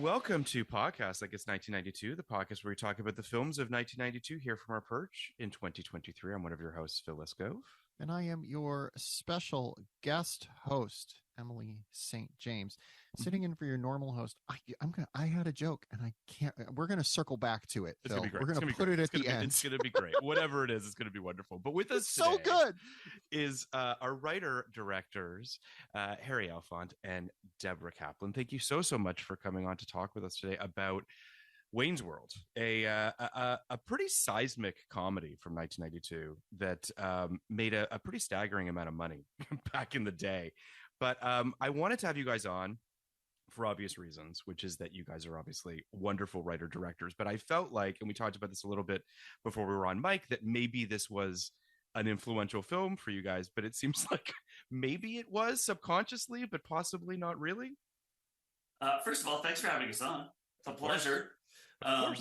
Welcome to Podcast Like It's 1992, the podcast where we talk about the films of 1992 here from our perch in 2023. I'm one of your hosts, Phil Liscove. And I am your special guest host, Emily St. James, sitting in for your normal host. I had a joke and I can't. We're gonna circle back to it. It's Phil. gonna be great. We're gonna put it at the end. It's gonna be great. Whatever it is, it's gonna be wonderful. But with us It's today so good. is our writer directors, Harry Elfont and Deborah Kaplan. Thank you so much for coming on to talk with us today about Wayne's World, a pretty seismic comedy from 1992 that made a pretty staggering amount of money back in the day. But I wanted to have you guys on for obvious reasons, which is that you guys are obviously wonderful writer directors. But I felt like, and we talked about this a little bit before we were on mic, that maybe this was an influential film for you guys. But it seems like maybe it was subconsciously, but possibly not really. First of all, thanks for having us on. It's a pleasure. I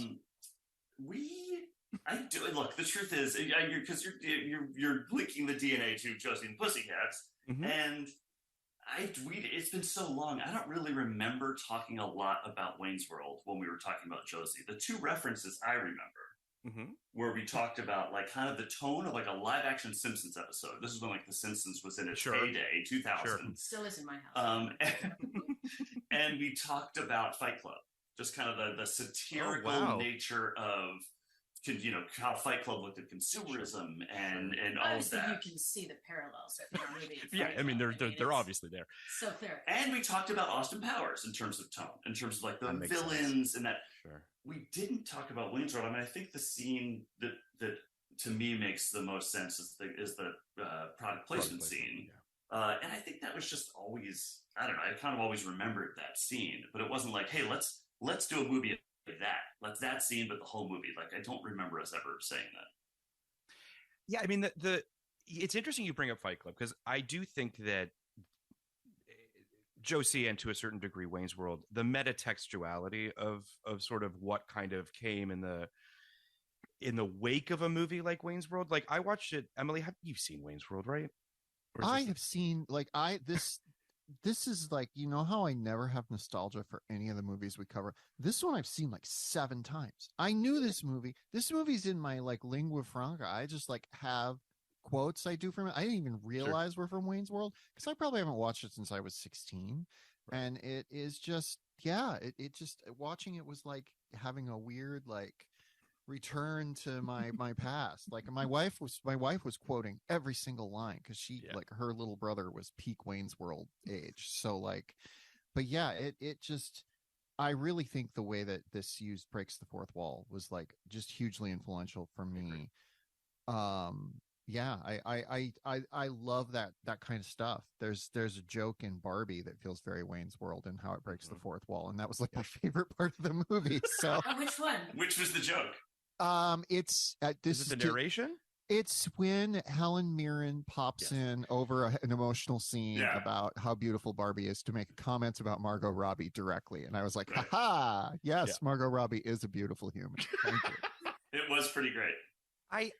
do look. The truth is, because you're linking the DNA to Josie and Pussycats, and it's been so long. I don't really remember talking a lot about Wayne's World when we were talking about Josie. The two references I remember, where we talked about like kind of the tone of like a live action Simpsons episode. This is when like the Simpsons was in its heyday, 2000. Sure. Still is in my house. And we talked about Fight Club. Just kind of the satirical nature of, how Fight Club looked at consumerism and all of that. You can see the parallels with the movie. Yeah, I mean, they're obviously there. So clear. And we talked about Austin Powers in terms of tone, in terms of like the villains and that. Sure. We didn't talk about Wayne's World. I mean, I think the scene that to me makes the most sense is the product placement scene. Yeah. And I think that was just always, I don't know, I kind of always remembered that scene, but it wasn't like, hey, let's do a movie like that. Let's that scene, but the whole movie. Like, I don't remember us ever saying that. Yeah, I mean, it's interesting you bring up Fight Club because I do think that Josie and to a certain degree Wayne's World, the metatextuality of sort of what kind of came in the wake of a movie like Wayne's World. Like I watched it. Emily, have you seen Wayne's World, right? I have seen this is like, you know how I never have nostalgia for any of the movies we cover. This one I've seen like 7 times. I knew this movie. This movie's in my like lingua franca. I just like have quotes I do from it. I didn't even realize we're from Wayne's World because I probably haven't watched it since I was 16. Right. And it is just, it just watching it was like having a weird like return to my past. Like my wife was quoting every single line because she like her little brother was peak Wayne's World age. So like, but yeah, it just, I really think the way that this breaks the fourth wall was like just hugely influential for me. Yeah, I love that kind of stuff. There's a joke in Barbie that feels very Wayne's World and how it breaks the fourth wall, and that was like my favorite part of the movie. So which one? Which was the joke? It's this is the narration. It's when Helen Mirren pops in over an emotional scene about how beautiful Barbie is to make comments about Margot Robbie directly, and I was like, "Ha! Yes, Margot Robbie is a beautiful human." Thank you. It was pretty great. I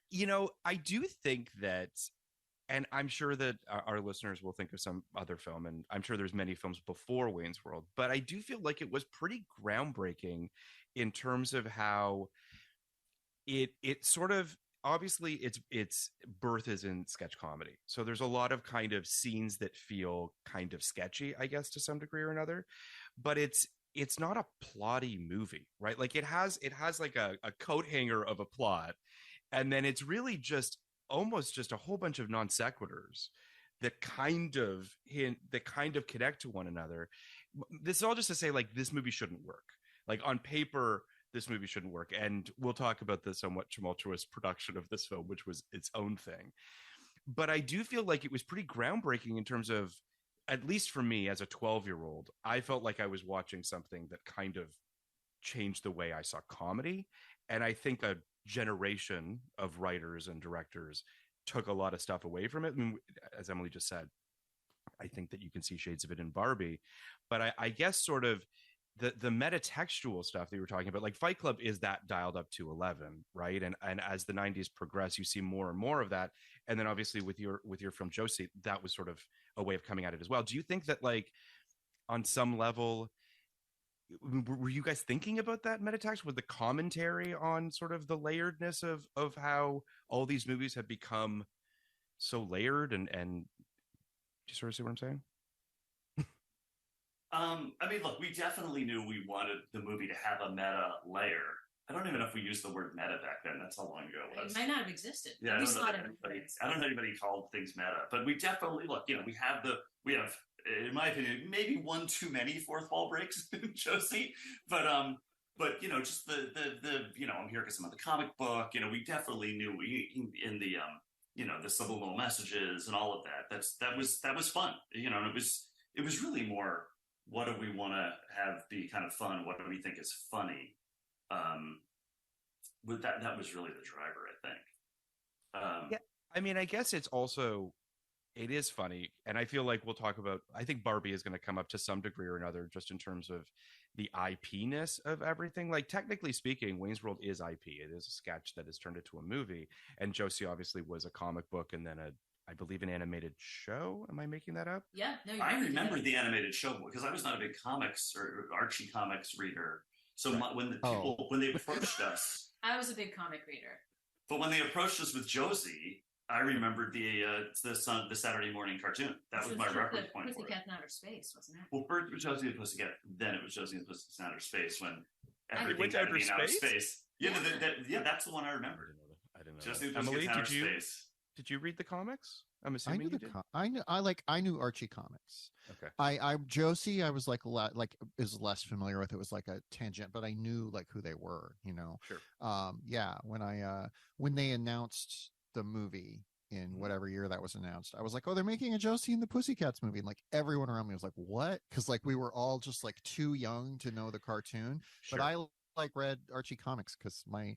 do think that, and I'm sure that our listeners will think of some other film, and I'm sure there's many films before Wayne's World, but I do feel like it was pretty groundbreaking in terms of how it sort of, obviously its birth is in sketch comedy. So there's a lot of kind of scenes that feel kind of sketchy, I guess, to some degree or another, but it's not a plotty movie, right? Like it has like a coat hanger of a plot. And then it's really just almost just a whole bunch of non sequiturs that kind of connect to one another. This is all just to say, like, this movie shouldn't work. Like on paper, this movie shouldn't work. And we'll talk about the somewhat tumultuous production of this film, which was its own thing. But I do feel like it was pretty groundbreaking in terms of, at least for me as a 12-year-old, I felt like I was watching something that kind of changed the way I saw comedy. And I think a generation of writers and directors took a lot of stuff away from it. I mean, as Emily just said, I think that you can see shades of it in Barbie, but I guess sort of the metatextual stuff that you were talking about, like Fight Club is that dialed up to 11, right? And as the 90s progress, you see more and more of that. And then obviously with your film Josie, that was sort of a way of coming at it as well. Do you think that, like, on some level, were you guys thinking about that metatext with the commentary on sort of the layeredness of how all these movies have become so layered and do you sort of see what I'm saying? I mean, look, we definitely knew we wanted the movie to have a meta layer. I don't even know if we used the word meta back then. That's how long ago it was. It might not have existed. Yeah, I don't know anybody called things meta, but we definitely look. We have, in my opinion, maybe one too many fourth wall breaks, Josie. But just the I'm here because I'm on the comic book. We definitely knew in the the subliminal messages and all of that. That was fun. And it was really more, what do we want to have be kind of fun? What do we think is funny? With that was really the driver, I think. Yeah, I mean, I guess it is funny, and I feel like we'll talk about. I think Barbie is going to come up to some degree or another, just in terms of the IP-ness of everything. Like, technically speaking, Wayne's World is IP. It is a sketch that is turned into a movie, and Josie obviously was a comic book and then I believe an animated show. Am I making that up? Yeah, no. I remember the animated show because I was not a big comics or Archie comics reader. So when they approached us, I was a big comic reader. But when they approached us with Josie, I remembered the Saturday morning cartoon. That was my reference point for it. Pussycat in Outer Space, wasn't it? Well, first it was Josie and the Pussycat, then it was Josie and the Pussycat in Outer Space when everything went had to be to in outer space. Yeah, that's the one I remembered. I didn't know. Josie and the Pussycat in Outer Space. Did you read the comics? I'm assuming you did. I knew Archie comics. Okay. Josie, I was is less familiar with. It was like a tangent, but I knew like who they were. Sure. Yeah. When they announced the movie in whatever year that was announced, I was like, oh, they're making a Josie and the Pussycats movie, and like everyone around me was like, what? Because like we were all just like too young to know the cartoon. Sure. But I read Archie comics because my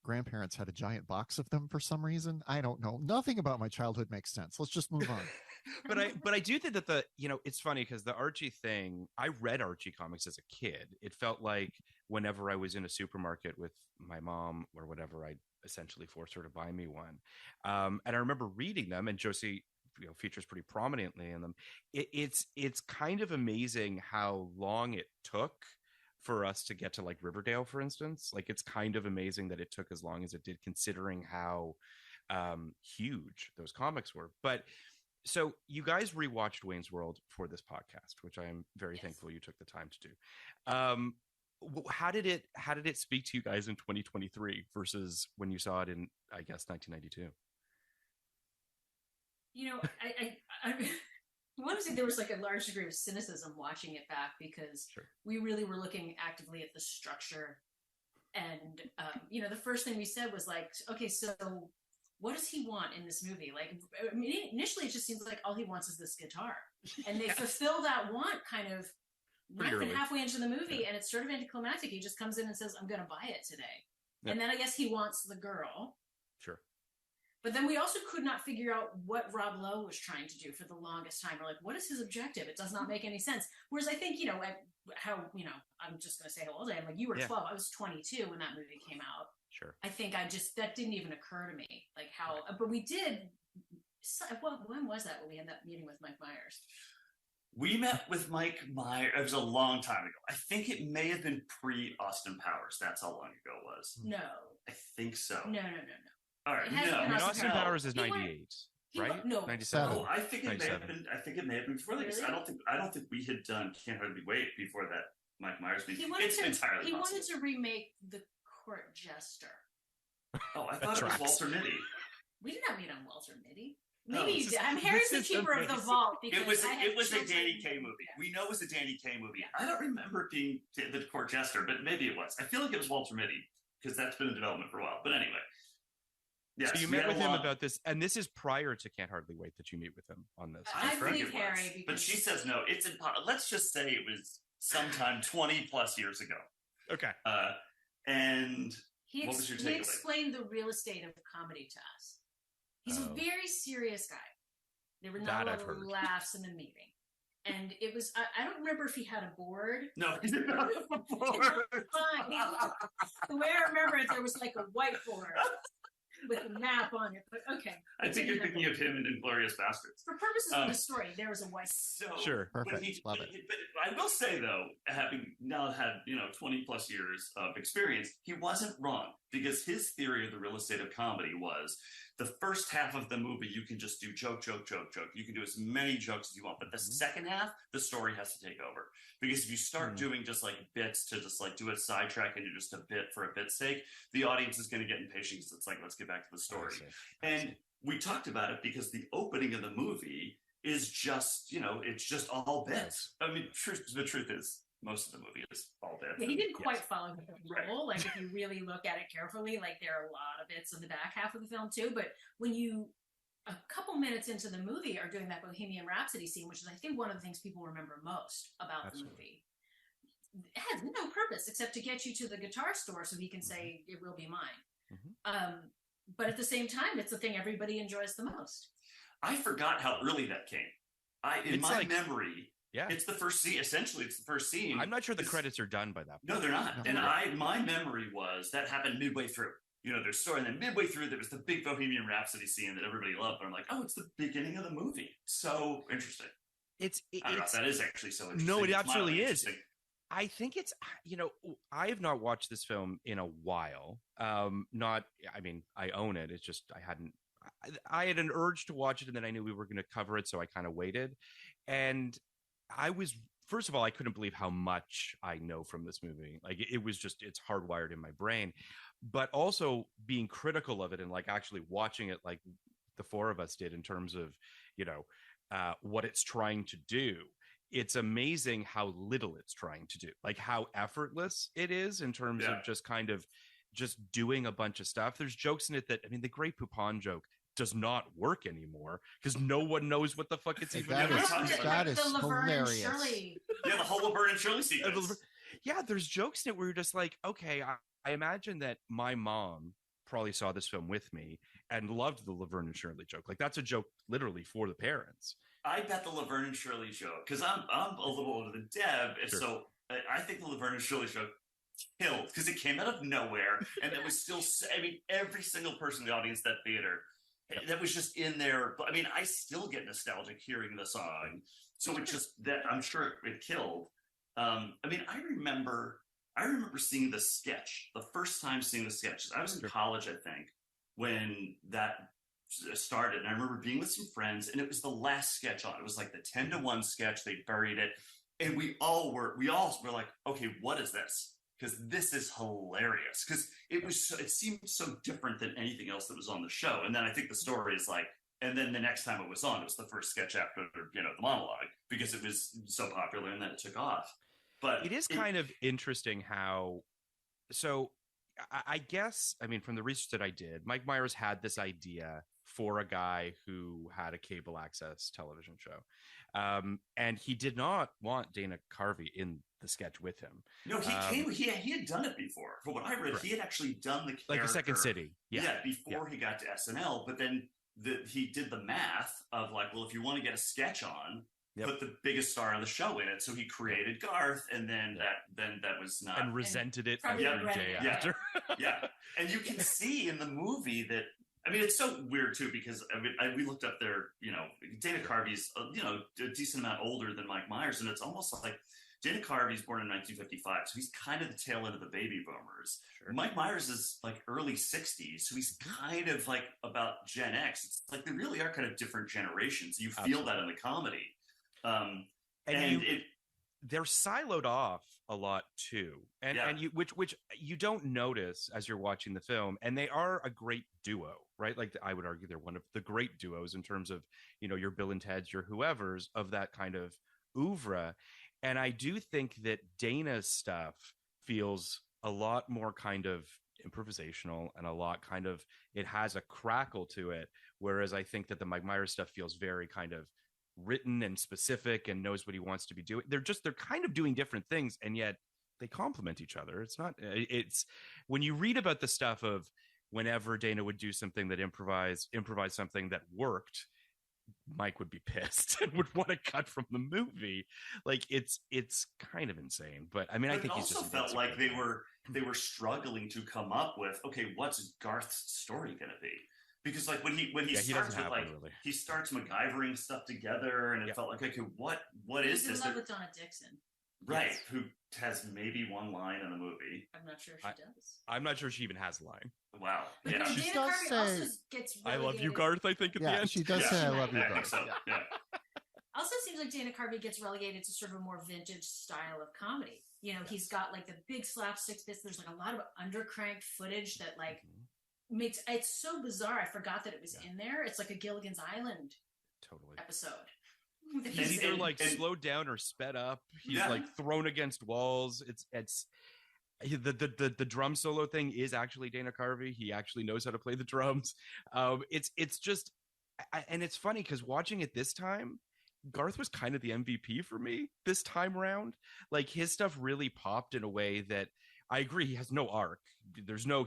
grandparents had a giant box of them for some reason. I don't know. Nothing about my childhood makes sense. Let's just move on. but I do think that it's funny because the Archie thing, I read Archie comics as a kid. It felt like whenever I was in a supermarket with my mom or whatever, I essentially forced her to buy me one. And I remember reading them, and Josie features pretty prominently in them. It's kind of amazing how long it took for us to get to like Riverdale, for instance. Like, it's kind of amazing that it took as long as it did, considering how huge those comics were. But so you guys rewatched Wayne's World for this podcast, which I am very thankful you took the time to do. How did it speak to you guys in 2023 versus when you saw it in, I guess, 1992? I want to say there was like a large degree of cynicism watching it back because we really were looking actively at the structure. And, the first thing we said was like, okay, so what does he want in this movie? Like, I mean, initially it just seems like all he wants is this guitar. And they fulfill that want kind of less than halfway into the movie. And it's sort of anticlimactic. He just comes in and says, I'm going to buy it today. Yep. And then I guess he wants the girl. Sure. But then we also could not figure out what Rob Lowe was trying to do for the longest time. We're like, what is his objective? It does not make any sense. Whereas I think, I'm just going to say how old I am. Like, you were 12. I was 22 when that movie came out. Sure. I think that didn't even occur to me. Like how, but we did. When was that when we had that meeting with Mike Myers? We met with Mike Myers. It was a long time ago. I think it may have been pre-Austin Powers. That's how long ago it was. No. I think so. No. All right. Austin Powers is 98, right? No, 97. Oh, I think it may have been. I think it may have been before that. Really? I don't think we had done Can't Hardly Wait before that Mike Myers meeting. He wanted to remake The Court Jester. Oh, I thought it was Walter Mitty. We did not meet on Walter Mitty. Maybe you did. Harry's the keeper of the vault. It was a Danny Kaye movie. Yeah. We know it was a Danny Kaye movie. Yeah. I don't remember it being The Court Jester, but maybe it was. I feel like it was Walter Mitty because that's been in development for a while. But anyway. Yes, so you met with him about this, and this is prior to Can't Hardly Wait that you meet with him on this. I believe Harry. But she says no, it's impossible. Let's just say it was sometime 20 plus years ago. Okay. And what was your takeaway? He explained the real estate of comedy to us. He's a very serious guy. There were not a lot of laughs in the meeting. And it was, I don't remember if he had a board. No, he did not have a board. The way I remember it, there was like a whiteboard. with a map on it. But okay, I think you're thinking of him in Inglourious Basterds. For purposes of the story, there was a white. So sure, perfect. Love it. But I will say though, having now had 20 plus years of experience, he wasn't wrong, because his theory of the real estate of comedy was the first half of the movie you can just do joke. You can do as many jokes as you want, but the second half, the story has to take over. Because if you start doing just like bits to just like do a sidetrack and you're just a bit for a bit's sake, the audience is going to get impatient. It's like, let's get back to the story. And we talked about it because the opening of the movie is just, it's just all bits. I mean, the truth is, most of the movie is all bits. Yeah, he didn't quite follow the role. Like, if you really look at it carefully, like, there are a lot of bits in the back half of the film, too. But when you, a couple minutes into the movie, are doing that Bohemian Rhapsody scene, which is, I think, one of the things people remember most about the movie. It has no purpose except to get you to the guitar store so he can say, it will be mine. But at the same time, it's the thing everybody enjoys the most. I forgot how early that came. In my memory, it's the first scene. Essentially, it's the first scene. I'm not sure the credits are done by that point. No, they're not. No, and my memory was that happened midway through. There's story, and then midway through there was the big Bohemian Rhapsody scene that everybody loved. And I'm like, oh, it's the beginning of the movie. So interesting. I don't know if that is actually so interesting. No, it absolutely is. I think it's, I have not watched this film in a while. I own it. It's just, I had an urge to watch it, and then I knew we were going to cover it, so I kind of waited. And first of all, I couldn't believe how much I know from this movie. Like, it was just, it's hardwired in my brain. But also being critical of it and like actually watching it like the four of us did in terms of, what it's trying to do. It's amazing how little it's trying to do, like how effortless it is in terms of just kind of just doing a bunch of stuff. There's jokes in it that, the Great Poupon joke does not work anymore because no one knows what the fuck it's even that is hilarious. The whole Laverne and Shirley sequence. Yeah, there's jokes in it where you're just like, okay, I imagine that my mom probably saw this film with me and loved the Laverne and Shirley joke. Like, that's a joke literally for the parents. I bet the Laverne and Shirley joke, because I'm a little older than Deb, and so I think the Laverne and Shirley joke killed because it came out of nowhere, and it was still, every single person in the audience, that theater, that was just in there. I still get nostalgic hearing the song, so it just, that I'm sure it killed. I remember seeing the sketch, the first time seeing the sketch. I was in college, I think, when that started, and I remember being with some friends, and it was the last sketch on. It was like the 10-1 sketch. They buried it, and we all were like, okay, what is this? Because this is hilarious. Because it seemed so different than anything else that was on the show. And then I think the story is like, and then the next time it was on, it was the first sketch after the monologue, because it was so popular, and then it took off. But it is kind of interesting how. So I guess, from the research that I did, Mike Myers had this idea for a guy who had a cable access television show. And he did not want Dana Carvey in the sketch with him. No, he had done it before. From what I read, he had actually done the character. Like the Second City. Before he got to SNL. But then he did the math of like, well, if you want to get a sketch on, put the biggest star on the show in it. So he created Garth, and then that was not, and resented it every day after. And you can see in the movie that, it's so weird too, because we looked up there. Dana Carvey's a decent amount older than Mike Myers, and it's almost like Dana Carvey's born in 1955, so he's kind of the tail end of the baby boomers. Sure. Mike Myers is like early 60s, so he's kind of like about Gen X. It's like they really are kind of different generations. You feel that in the comedy. They're siloed off a lot too, which you don't notice as you're watching the film, and they are a great duo, right? Like, I would argue they're one of the great duos in terms of your Bill and Ted's, your whoever's of that kind of oeuvre. And I do think that Dana's stuff feels a lot more kind of improvisational and a lot kind of, it has a crackle to it, whereas I think that the Mike Myers stuff feels very kind of written and specific and knows what he wants to be doing. They're kind of doing different things, and yet they complement each other. It's when you read about the stuff of whenever Dana would do something that improvise something that worked, Mike would be pissed and would want to cut from the movie. Like, it's kind of insane, but I think it also felt like they were they were struggling to come up with, okay, what's Garth's story going to be? Because like when he starts with like really. He starts MacGyvering stuff together, and it felt like, okay, what is He's this? in love with Donna Dixon, right? Yes. Who has maybe one line in the movie? I'm not sure if she does. I'm not sure she even has a line. Wow. But yeah, she Dana does Carvey say, also gets "I love you, Garth." I think at the end, she does say, "I love you, Garth." I think so. Yeah. Also seems like Dana Carvey gets relegated to sort of a more vintage style of comedy. You know, he's got like the big slapstick bits. There's like a lot of undercranked footage that like makes it's so bizarre. I forgot that it was in there. It's like a Gilligan's Island episode. He's either like slowed down or sped up. He's like thrown against walls. It's the drum solo thing is actually Dana Carvey. He actually knows how to play the drums. It's just, and it's funny because watching it this time, Garth was kind of the MVP for me this time around. Like his stuff really popped in a way that I agree. He has no arc. He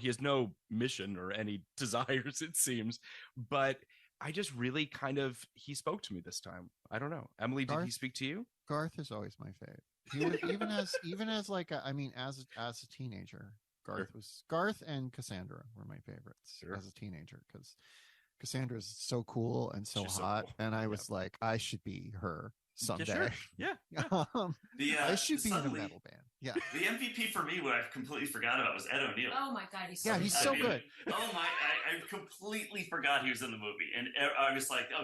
has no mission or any desires, it seems. But I just really he spoke to me this time. I don't know. Emily, did he speak to you? Garth is always my fave. He was, even as like as a teenager, Garth and Cassandra were my favorites as a teenager because Cassandra is so cool and so hot, and I was like, I should be her someday. Yeah. I should be in a metal band. Yeah. The MVP for me, what I completely forgot about, was Ed O'Neill. Oh my god, he's so good. Oh my, I completely forgot he was in the movie, and I was like, I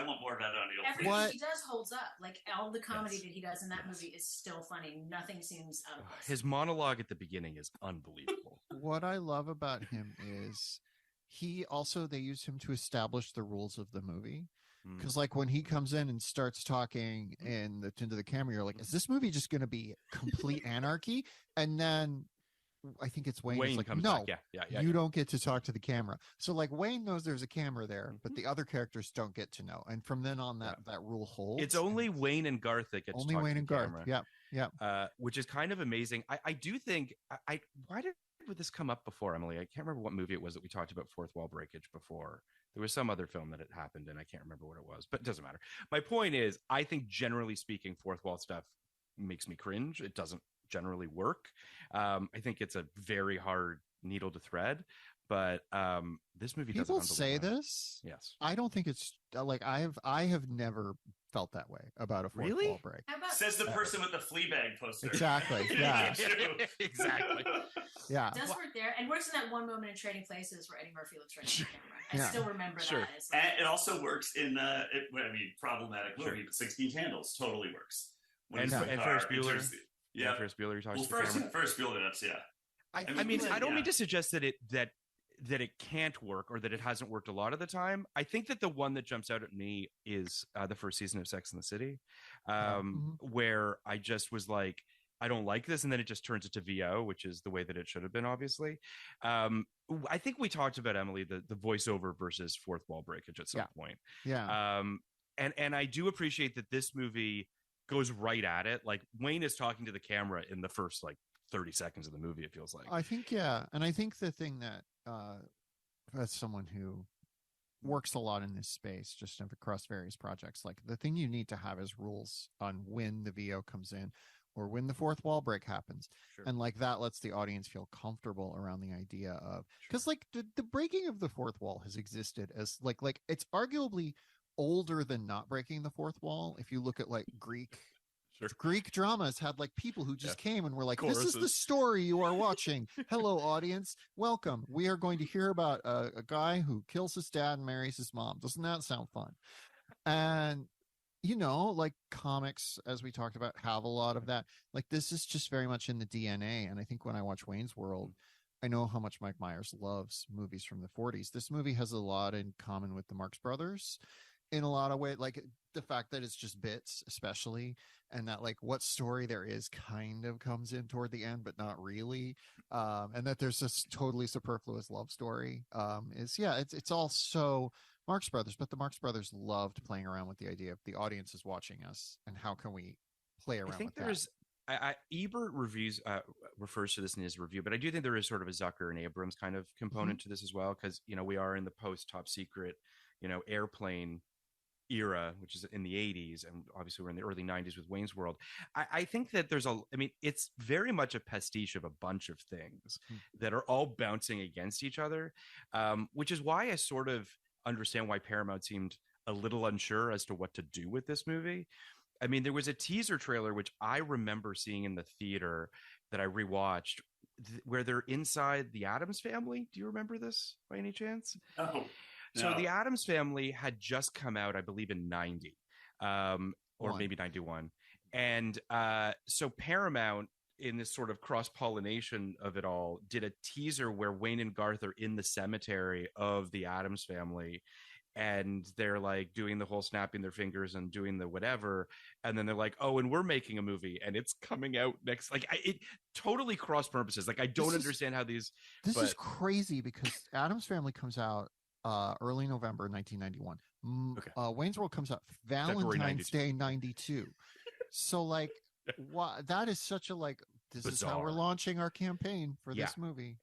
want more of Ed O'Neill. Everything he does holds up. Like all the comedy that he does in that movie is still funny. Nothing seems out of place. His monologue at the beginning is unbelievable. What I love about him is they use him to establish the rules of the movie. Because like when he comes in and starts talking into the camera, you're like, is this movie just going to be complete anarchy? And then I think it's Wayne like, comes no, back. Yeah, you don't get to talk to the camera. So like Wayne knows there's a camera there, but the other characters don't get to know. And from then on, that rule holds. It's only Wayne and Garth that get to talk to the camera. Yeah. Which is kind of amazing. I do think why did this come up before, Emily? I can't remember what movie it was that we talked about fourth wall breakage before. There was some other film that it happened in. I can't remember what it was, but it doesn't matter. My point is, I think generally speaking, fourth wall stuff makes me cringe. It doesn't generally work. I think it's a very hard needle to thread, but this movie doesn't. People say this. Yes. I don't think it's like I have never felt that way about a fourth wall break. Says the person with the Fleabag poster. Exactly. Yeah. Exactly. Yeah. It does work there, and works in that one moment in Trading Places where Eddie Murphy looks right at the camera. I still remember that. It's like, and it also works in problematic movie, but 16 Candles totally works. And Ferris Bueller. Ferris Bueller talks to the camera. Ferris Bueller, that's I mean, I don't mean to suggest that it can't work or that it hasn't worked a lot of the time. I think that the one that jumps out at me is the first season of Sex and the City, where I just was like, I don't like this. And then it just turns into VO, which is the way that it should have been, obviously. I think we talked about, Emily, the voiceover versus fourth wall breakage at some point. Yeah. And I do appreciate that this movie goes right at it. Like Wayne is talking to the camera in the first 30 seconds of the movie, it feels like. I think, and I think the thing that as someone who works a lot in this space, just across various projects, like the thing you need to have is rules on when the VO comes in or when the fourth wall break happens. And like that lets the audience feel comfortable around the idea of, because like the breaking of the fourth wall has existed as like it's arguably older than not breaking the fourth wall. If you look at like Greek dramas had like people who just came and were like, this is the story you are watching. Hello, audience. Welcome. We are going to hear about a guy who kills his dad and marries his mom. Doesn't that sound fun? And, like comics, as we talked about, have a lot of that. Like this is just very much in the DNA. And I think when I watch Wayne's World, I know how much Mike Myers loves movies from the 40s. This movie has a lot in common with the Marx Brothers in a lot of ways, like the fact that it's just bits, especially, and that like what story there is kind of comes in toward the end, but not really. And that there's this totally superfluous love story. It's all so Marx Brothers, but the Marx Brothers loved playing around with the idea of the audience is watching us and how can we play around with that. Ebert refers to this in his review, but I do think there is sort of a Zucker and Abrams kind of component to this as well, because we are in the post Top Secret, airplane era, which is in the 80s, and obviously we're in the early 90s with Wayne's World. I think that it's very much a pastiche of a bunch of things that are all bouncing against each other, which is why I sort of understand why Paramount seemed a little unsure as to what to do with this movie. I mean, there was a teaser trailer, which I remember seeing in the theater that I rewatched, where they're inside the Addams Family. Do you remember this by any chance? Oh. So the Addams Family had just come out, I believe, in 90, or maybe 91. And so Paramount, in this sort of cross-pollination of it all, did a teaser where Wayne and Garth are in the cemetery of the Addams Family. And they're like doing the whole snapping their fingers and doing the whatever. And then they're like, oh, and we're making a movie and it's coming out next. Like it totally cross purposes. Like I don't understand how these. This is crazy because Addams Family comes out early November 1991. Okay. Wayne's World comes out Valentine's Day 92. So like, that is such a this bizarre. Is how we're launching our campaign for this movie.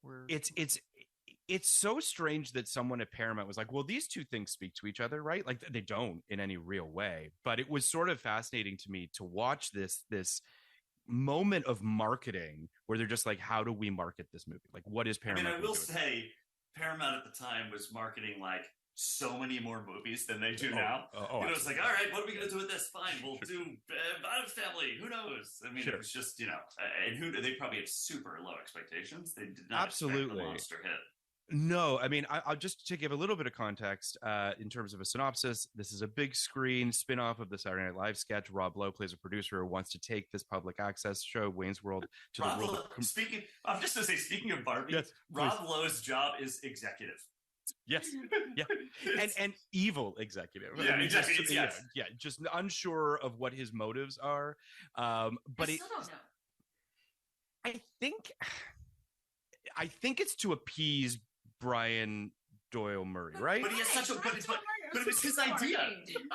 It's so strange that someone at Paramount was like, well, these two things speak to each other, right? Like they don't in any real way. But it was sort of fascinating to me to watch this moment of marketing where they're just like, how do we market this movie? Like, what is Paramount? I will say Paramount at the time was marketing like so many more movies than they do now. It's like, all right, what are we going to do with this? Fine, we'll do Addams Family. Who knows? I mean, it was just, and they probably had super low expectations. They did not expect the monster hit. No, I mean, I'll just to give a little bit of context in terms of a synopsis. This is a big screen spin-off of the Saturday Night Live sketch. Rob Lowe plays a producer who wants to take this public access show, Wayne's World, to the world. I'm just going to say, speaking of Barbie, yes, Rob Lowe's job is executive. Yes, yeah, and evil executive. Yeah, exactly. Just unsure of what his motives are. But I still don't know. I think it's to appease Brian Doyle Murray, right? But he has such a but it was his idea.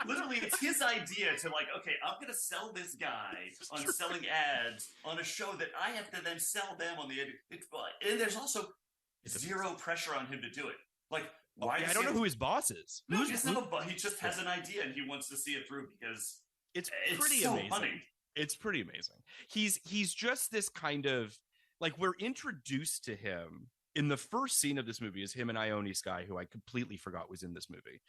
Literally, it's his idea to like, okay, I'm gonna sell this guy on selling ads on a show that I have to then sell them on the and there's also zero pressure on him to do it. Like, why? I don't know who his boss is. No, he just has an idea and he wants to see it through because it's pretty amazing. Funny. It's pretty amazing. He's just this kind of like, we're introduced to him in the first scene of this movie is him and Ione Skye, who I completely forgot was in this movie.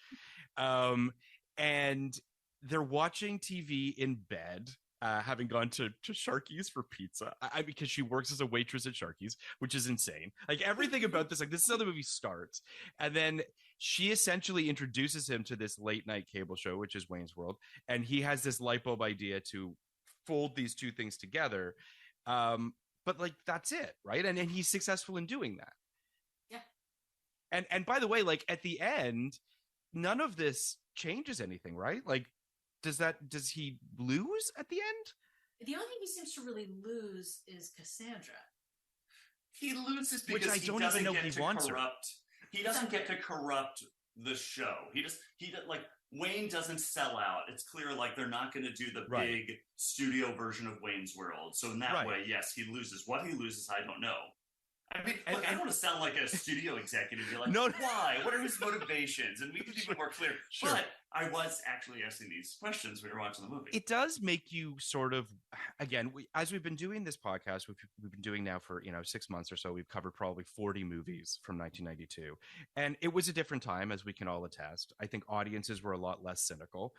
And they're watching TV in bed, having gone to Sharky's for pizza. Because she works as a waitress at Sharky's, which is insane. Like everything about this, like this is how the movie starts. And then she essentially introduces him to this late night cable show, which is Wayne's World. And he has this light bulb idea to fold these two things together. But like, that's it, right? And he's successful in doing that. Yeah. And by the way, like at the end, none of this changes anything, right? Like, does he lose at the end? The only thing he seems to really lose is Cassandra. He loses because he doesn't get to corrupt the show. Wayne doesn't sell out. It's clear like they're not going to do the big studio version of Wayne's World. So in that way, yes, he loses. What he loses, I don't know. I mean, I don't want to sound like a studio executive. You're like, why? What are his motivations? And we can be more clear. Sure. But I was actually asking these questions when we were watching the movie. It does make you sort of, again, as we've been doing this podcast, we've been doing now for 6 months or so. We've covered probably 40 movies from 1992, and it was a different time, as we can all attest. I think audiences were a lot less cynical.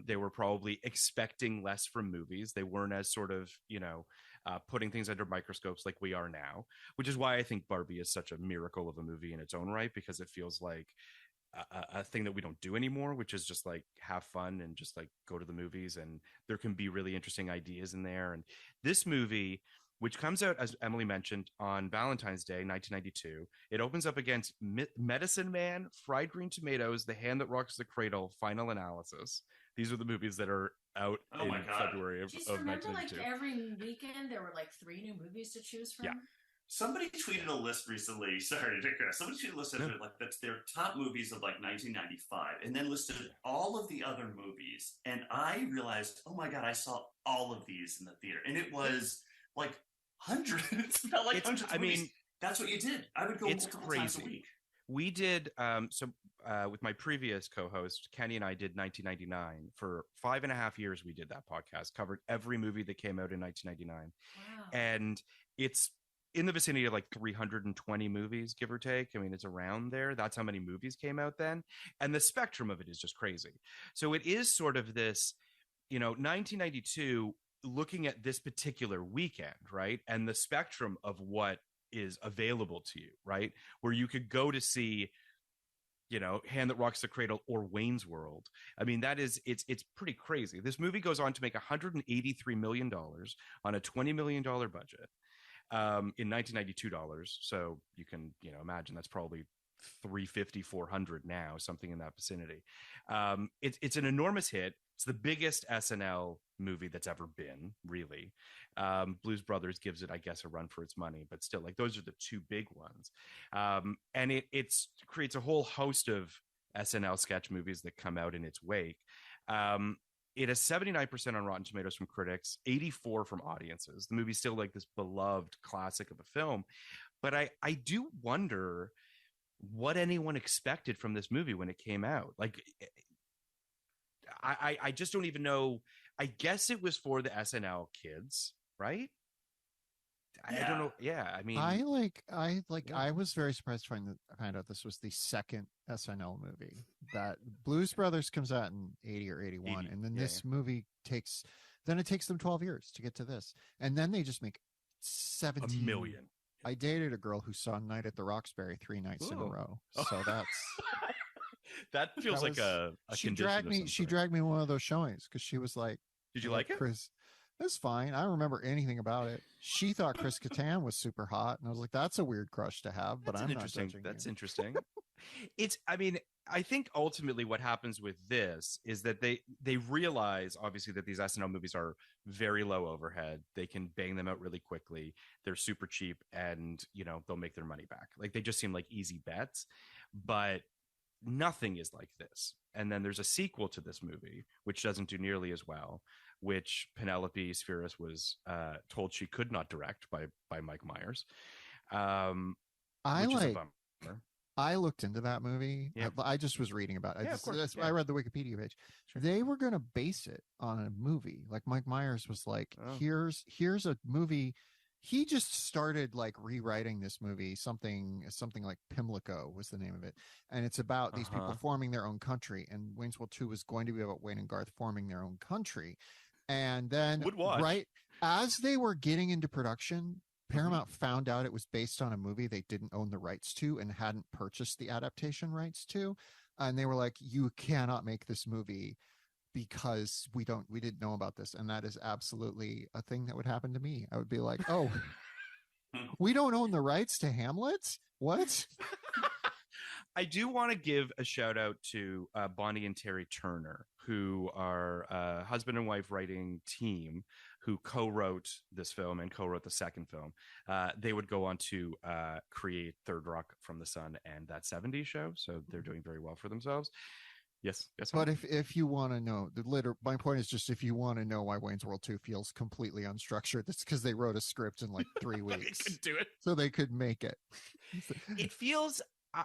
They were probably expecting less from movies. They weren't as sort of putting things under microscopes like we are now, which is why I think Barbie is such a miracle of a movie in its own right, because it feels like a thing that we don't do anymore, which is just like have fun and just like go to the movies, and there can be really interesting ideas in there. And this movie, which comes out, as Emily mentioned, on Valentine's Day 1992, it opens up against Medicine Man, Fried Green Tomatoes, The Hand That Rocks the Cradle, Final Analysis. These are the movies that are out in February of 1992. Like every weekend there were like 3 new movies to choose from. Yeah. Somebody tweeted a list recently. Sorry, somebody tweeted a list like that's their top movies of like 1995, and then listed all of the other movies. And I realized, oh my god, I saw all of these in the theater, and it was like hundreds. It felt like hundreds. I mean, that's what you did. I would go multiple times a week. We did with my previous co-host Kenny and I did 1999 for 5.5 years. We did that podcast, covered every movie that came out in 1999. Wow. And it's in the vicinity of like 320 movies, give or take. I mean, it's around there. That's how many movies came out then. And the spectrum of it is just crazy. So it is sort of this, 1992, looking at this particular weekend, right? And the spectrum of what is available to you, right? Where you could go to see, Hand That Rocks the Cradle or Wayne's World. I mean, it's pretty crazy. This movie goes on to make $183 million on a $20 million budget in 1992 dollars. So you can, imagine that's probably 350, 400 now, something in that vicinity. It's an enormous hit. It's the biggest SNL movie that's ever been, really. Blues Brothers gives it, I guess, a run for its money, but still, like, those are the two big ones. And it creates a whole host of SNL sketch movies that come out in its wake. It has 79% on Rotten Tomatoes from critics, 84% from audiences. The movie's still like this beloved classic of a film. But I do wonder what anyone expected from this movie when it came out. Like, I just don't even know. I guess it was for the SNL kids, right? I don't know. Yeah, I mean, I was very surprised to find out this was the second SNL movie. That Blues Brothers comes out in 80 or 81, and then this movie takes them 12 years to get to this, and then they just make 17 million. I dated a girl who saw Night at the Roxbury 3 nights in a row, so that's that feels like a she dragged me. She dragged me one of those showings because she was like, "Did you like it, Chris?" It's fine. I don't remember anything about it. She thought Chris Kattan was super hot, and I was like, "That's a weird crush to have." But I'm not judging. That's interesting. I mean, I think ultimately what happens with this is that they realize, obviously, that these SNL movies are very low overhead. They can bang them out really quickly. They're super cheap, and they'll make their money back. Like, they just seem like easy bets, but nothing is like this. And then there's a sequel to this movie, which doesn't do nearly as well, which Penelope Spheris was told she could not direct by Mike Myers. I looked into that movie. Yeah. I just was reading about it. I read the Wikipedia page. Sure. They were going to base it on a movie. Like, Mike Myers was like, here's a movie. He just started like rewriting this movie. Something like Pimlico was the name of it. And it's about these people forming their own country. And Wayne's World 2 was going to be about Wayne and Garth forming their own country. And then right as they were getting into production, Paramount found out it was based on a movie they didn't own the rights to and hadn't purchased the adaptation rights to. And they were like, you cannot make this movie because we didn't know about this. And that is absolutely a thing that would happen to me. I would be like, oh, we don't own the rights to Hamlet? What? I do want to give a shout out to Bonnie and Terry Turner, who are a husband and wife writing team who co-wrote this film and co-wrote the second film. They would go on to create Third Rock from the Sun and That 70s Show. So they're doing very well for themselves. Yes. But if you want to know, my point is just, if you want to know why Wayne's World 2 feels completely unstructured, it's because they wrote a script in like 3 weeks. They could do it. So they could make it. It feels...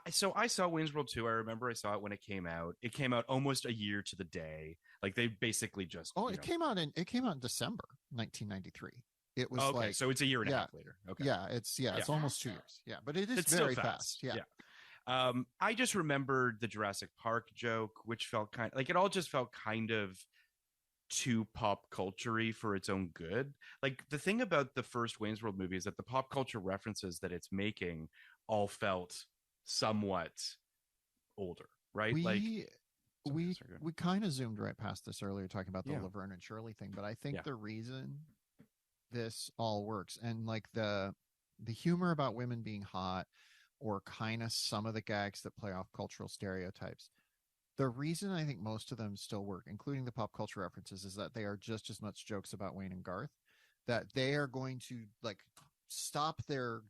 So I saw Wayne's World 2. I remember I saw it when it came out. It came out almost a year to the day. Like, they basically just... it came out in December 1993. It was okay, so it's a year and a half later. Okay. Yeah, it's almost 2 years. Yeah, but it's very fast. Yeah. I just remembered the Jurassic Park joke, which felt kind of like, it all just felt kind of too pop culture-y for its own good. Like, the thing about the first Wayne's World movie is that the pop culture references that it's making all felt somewhat older, right? We kind of zoomed right past this earlier, talking about the Laverne and Shirley thing, but I think the reason this all works, and like the humor about women being hot, or kind of some of the gags that play off cultural stereotypes, the reason I think most of them still work, including the pop culture references, is that they are just as much jokes about Wayne and Garth, that they are going to like stop their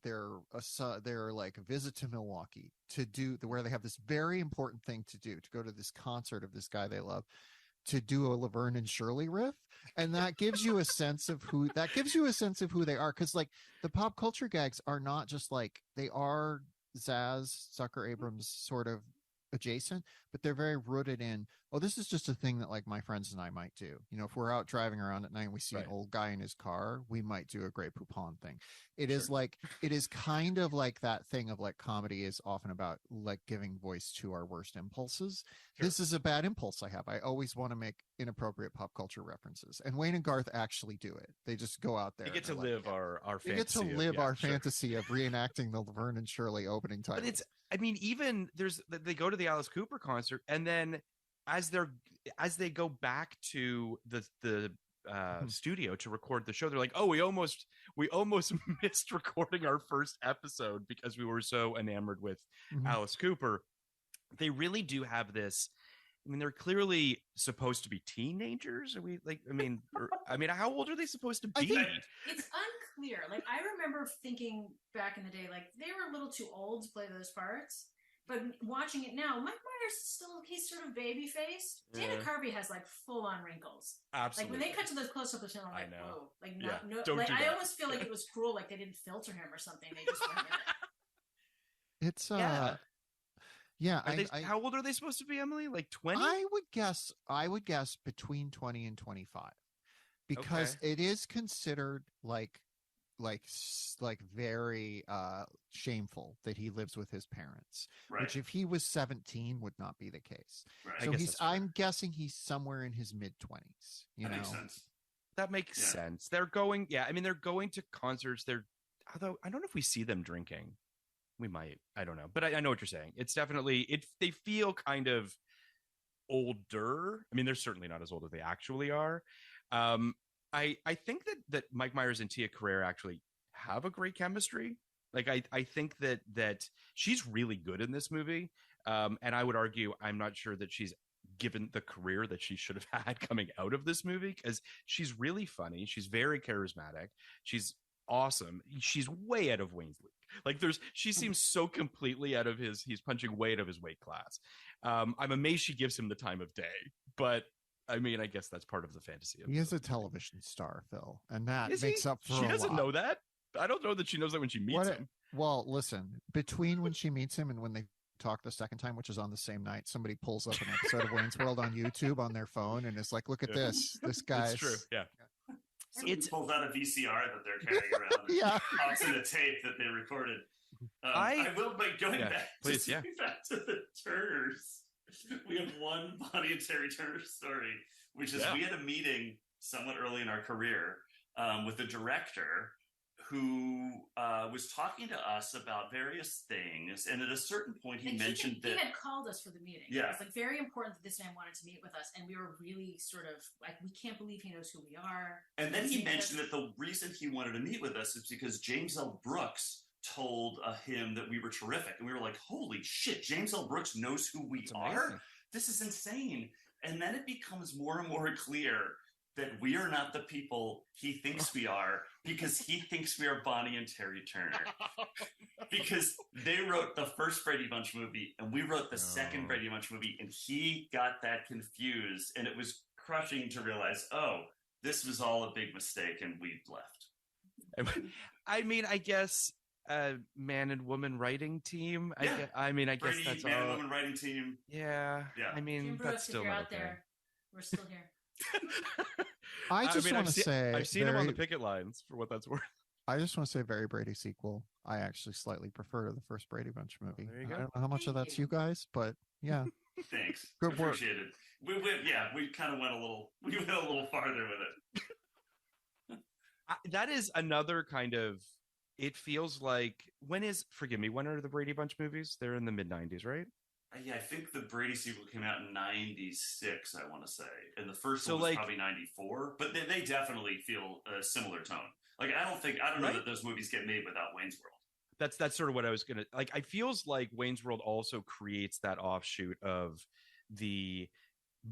like visit to Milwaukee to do where they have this very important thing to do, to go to this concert of this guy they love, to do a Laverne and Shirley riff. And that gives you a sense of who they are. Cause like the pop culture gags are not just like, they are Zaz Zucker Abrams sort of adjacent, but they're very rooted in, oh, this is just a thing that like my friends and I might do. You know, if we're out driving around at night and we see an old guy in his car, we might do a Grey Poupon thing. It is like, it is kind of like that thing of like comedy is often about like giving voice to our worst impulses. This is a bad impulse I have. I always want to make inappropriate pop culture references, and Wayne and Garth actually do it. They just go out there. We get to live our fantasy. We get to live our fantasy of reenacting the Laverne and Shirley opening title. But it's, I mean, even they go to the Alice Cooper concert, and then as they go back to the studio to record the show, they're like, oh, we almost missed recording our first episode because we were so enamored with Alice Cooper. They really do have this. I mean, they're clearly supposed to be teenagers. Are we like? I mean, how old are they supposed to be? It's unclear. Like, I remember thinking back in the day, like they were a little too old to play those parts. But watching it now, Mike Myers he's sort of baby faced. Dana Carvey has like full on wrinkles. Absolutely. Like when they cut to those close up of him, I'm like, whoa, like no. Like I almost feel like it was cruel, like they didn't filter him or something. They just went with it. It's yeah. How old are they supposed to be, Emily? Like 20? I would guess between 20 and 25, because it is considered like very shameful that he lives with his parents, which if he was 17 would not be the case. So I'm guessing he's somewhere in his mid 20s. Makes sense. That makes sense. They're going, they're going to concerts. Although I don't know if we see them drinking. We might. I don't know. But I know what you're saying. It's definitely, they feel kind of older. I mean, they're certainly not as old as they actually are. I think that Mike Myers and Tia Carrere actually have a great chemistry. Like, I think that she's really good in this movie. And I would argue, I'm not sure that she's given the career that she should have had coming out of this movie, because she's really funny. She's very charismatic. She's awesome. She's way out of Wayne's league. Like she seems so completely out of he's punching way out of his weight class. I'm amazed she gives him the time of day, but I mean, I guess that's part of the fantasy. He is a television star, Phil, and that makes up for She doesn't know that. I don't know that she knows that when she meets him. Well, listen, between when she meets him and when they talk the second time, which is on the same night, somebody pulls up an episode of Wayne's World on YouTube on their phone and is like, look at this guy's... It's true, yeah. It pulls out a VCR that they're carrying around and pops in a tape that they recorded. I will, but going back to the Turners, we have one Bonnie and Terry Turner story, which is we had a meeting somewhat early in our career with a director who was talking to us about various things, and at a certain point he mentioned that he had called us for the meeting. It was like very important that this man wanted to meet with us, and we were really sort of like, we can't believe he knows who we are. And then he mentioned that the reason he wanted to meet with us is because James L. Brooks told him that we were terrific, and we were like, holy shit, James L. Brooks knows who we are? This is insane. And then it becomes more and more clear that we are not the people he thinks we are, because he thinks we are Bonnie and Terry Turner. Because they wrote the first Brady Bunch movie and we wrote the second Brady Bunch movie, and he got that confused, and it was crushing to realize, oh, this was all a big mistake and we left. I mean, I guess man and woman writing team. I mean, I guess that's man and woman writing team. Yeah. I mean, that's still not okay. There. We're still here. I just want to say I've seen him on the picket lines, for what that's worth. I just want to say, very Brady sequel. I actually slightly prefer the first Brady Bunch movie. There you go. I don't know how much of that's you guys, but yeah. Thanks. Good work. Appreciate it. We kind of went a little farther with it. That is another kind of. It feels like when are the Brady Bunch movies? They're in the mid 90s, right? I think the Brady sequel came out in 96, I want to say. And the first one was probably 94. But they definitely feel a similar tone. Like, I don't know that those movies get made without Wayne's World. That's sort of what I was going to... Like, it feels like Wayne's World also creates that offshoot of the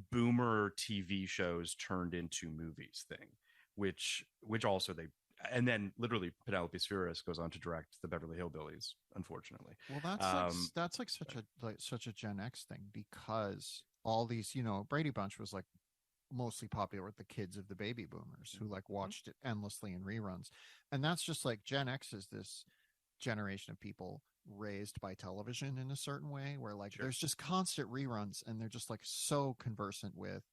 boomer TV shows turned into movies thing, which also they... And then literally Penelope Spheris goes on to direct the Beverly Hillbillies, unfortunately. Well, that's like such a Gen X thing, because all these, Brady Bunch was like mostly popular with the kids of the baby boomers who like watched it endlessly in reruns. And that's just like Gen X is this generation of people raised by television in a certain way, where like Sure. there's just constant reruns, and they're just like so conversant with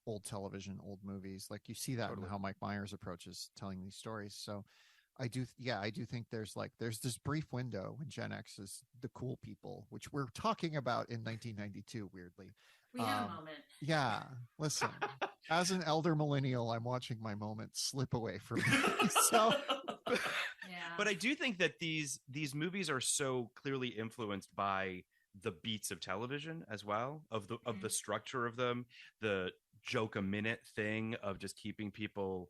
old television, old movies. Like you see that Totally. in how Mike Myers approaches telling these stories. So I do think there's this brief window when Gen X is the cool people, which we're talking about in 1992, weirdly. We had a moment. Yeah, listen, as an elder millennial, I'm watching my moment slip away from me. So Yeah. But I do think that these movies are so clearly influenced by the beats of television as well, of the structure of them, the joke a minute thing of just keeping people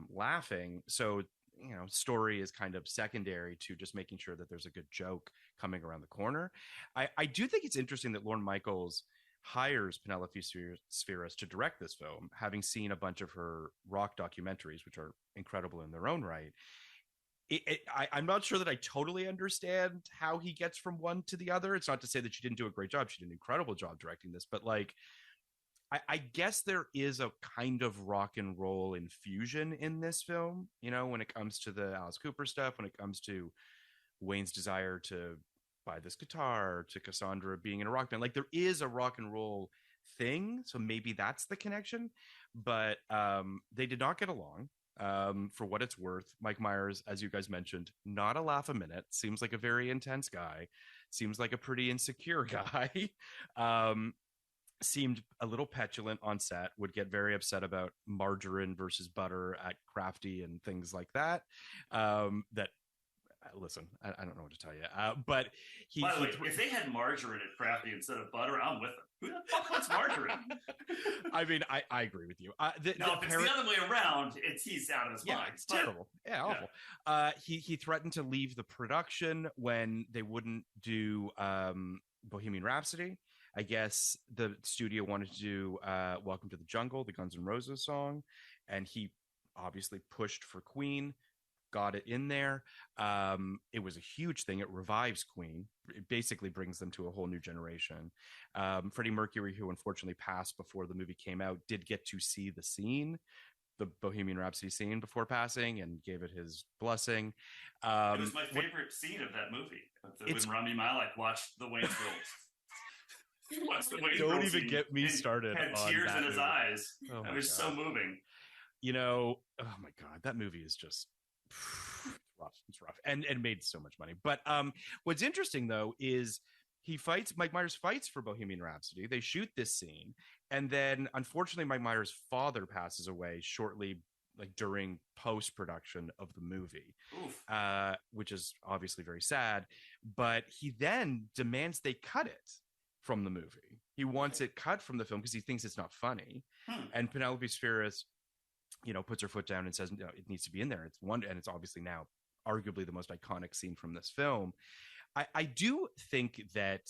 laughing. So, you know, story is kind of secondary to just making sure that there's a good joke coming around the corner. I do think it's interesting that Lorne Michaels hires Penelope Spheris to direct this film, having seen a bunch of her rock documentaries, which are incredible in their own right. I'm not sure that I totally understand how he gets from one to the other. It's not to say that she didn't do a great job. She did an incredible job directing this, but like, I guess there is a kind of rock and roll infusion in this film, you know, when it comes to the Alice Cooper stuff, when it comes to Wayne's desire to buy this guitar, to Cassandra being in a rock band. Like there is a rock and roll thing. So maybe that's the connection, but they did not get along. For what it's worth, Mike Myers, as you guys mentioned, not a laugh a minute, seems like a very intense guy, seems like a pretty insecure guy. Seemed a little petulant on set, would get very upset about margarine versus butter at Crafty and things like that. Listen, I don't know what to tell you, but by the way, if they had margarine at Crafty instead of butter, I'm with them. Who the fuck wants margarine? I mean, I agree with you. If it's the other way around, he's out of his mind. It's terrible. Yeah, awful. Yeah. He threatened to leave the production when they wouldn't do Bohemian Rhapsody. I guess the studio wanted to do Welcome to the Jungle, the Guns N' Roses song, and he obviously pushed for Queen, got it in there. It was a huge thing. It revives Queen. It basically brings them to a whole new generation. Freddie Mercury, who unfortunately passed before the movie came out, did get to see the scene, the Bohemian Rhapsody scene, before passing, and gave it his blessing. It was my favorite scene of that movie. When Rami Malek watched the Wayne's World. Don't even get me started. Had tears in his eyes. Oh, it was so moving. You know, oh my God, that movie is just rough. It's rough, and made so much money. But what's interesting though is Mike Myers fights for Bohemian Rhapsody. They shoot this scene, and then unfortunately, Mike Myers' father passes away shortly, like during post-production of the movie, which is obviously very sad. But he then demands they cut it from the movie. He wants it cut from the film because he thinks it's not funny. And Penelope Spheris, you know, puts her foot down and says, no, it needs to be in there. It's one, and it's obviously now arguably the most iconic scene from this film. I do think that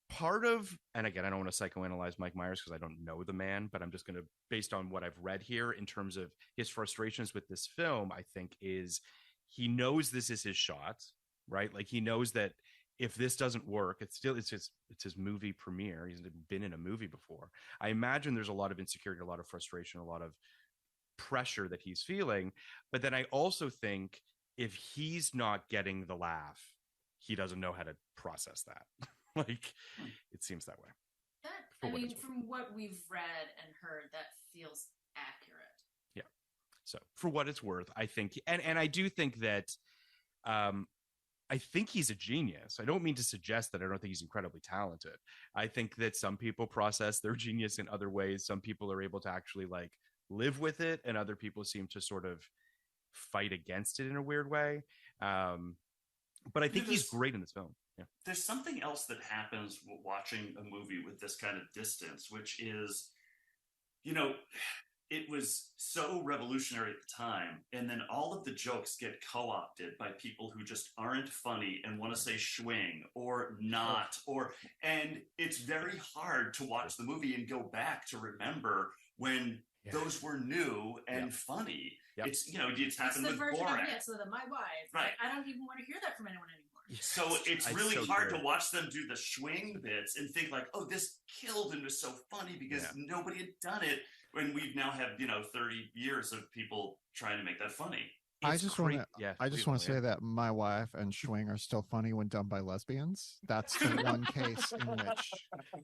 part of, and again, I don't want to psychoanalyze Mike Myers because I don't know the man, but I'm just going to, based on what I've read here in terms of his frustrations with this film, I think is he knows this is his shot, right? Like he knows that if this doesn't work, it's his movie premiere. He's been in a movie before. I imagine there's a lot of insecurity, a lot of frustration, a lot of pressure that he's feeling. But then I also think if he's not getting the laugh, he doesn't know how to process that. Like it seems that way. From what we've read and heard, that feels accurate. Yeah. So for what it's worth, I think, and I do think that, I think he's a genius. I don't mean to suggest that I don't think he's incredibly talented. I think that some people process their genius in other ways. Some people are able to actually like live with it, and other people seem to sort of fight against it in a weird way. But I think he's great in this film. Yeah. There's something else that happens watching a movie with this kind of distance, which is, you know, it was so revolutionary at the time, and then all of the jokes get co-opted by people who just aren't funny and want to say schwing or not, and it's very hard to watch the movie and go back to remember when those were new and funny. Yep. It's, you know, it's happened with Borat. So that my wife, right? I don't even want to hear that from anyone anymore. So it's really hard to watch them do the schwing bits and think like, oh, this killed and was so funny because nobody had done it. When we now have, you know, 30 years of people trying to make that funny. I just want to say that my wife and Schwing are still funny when done by lesbians. That's the one case in which,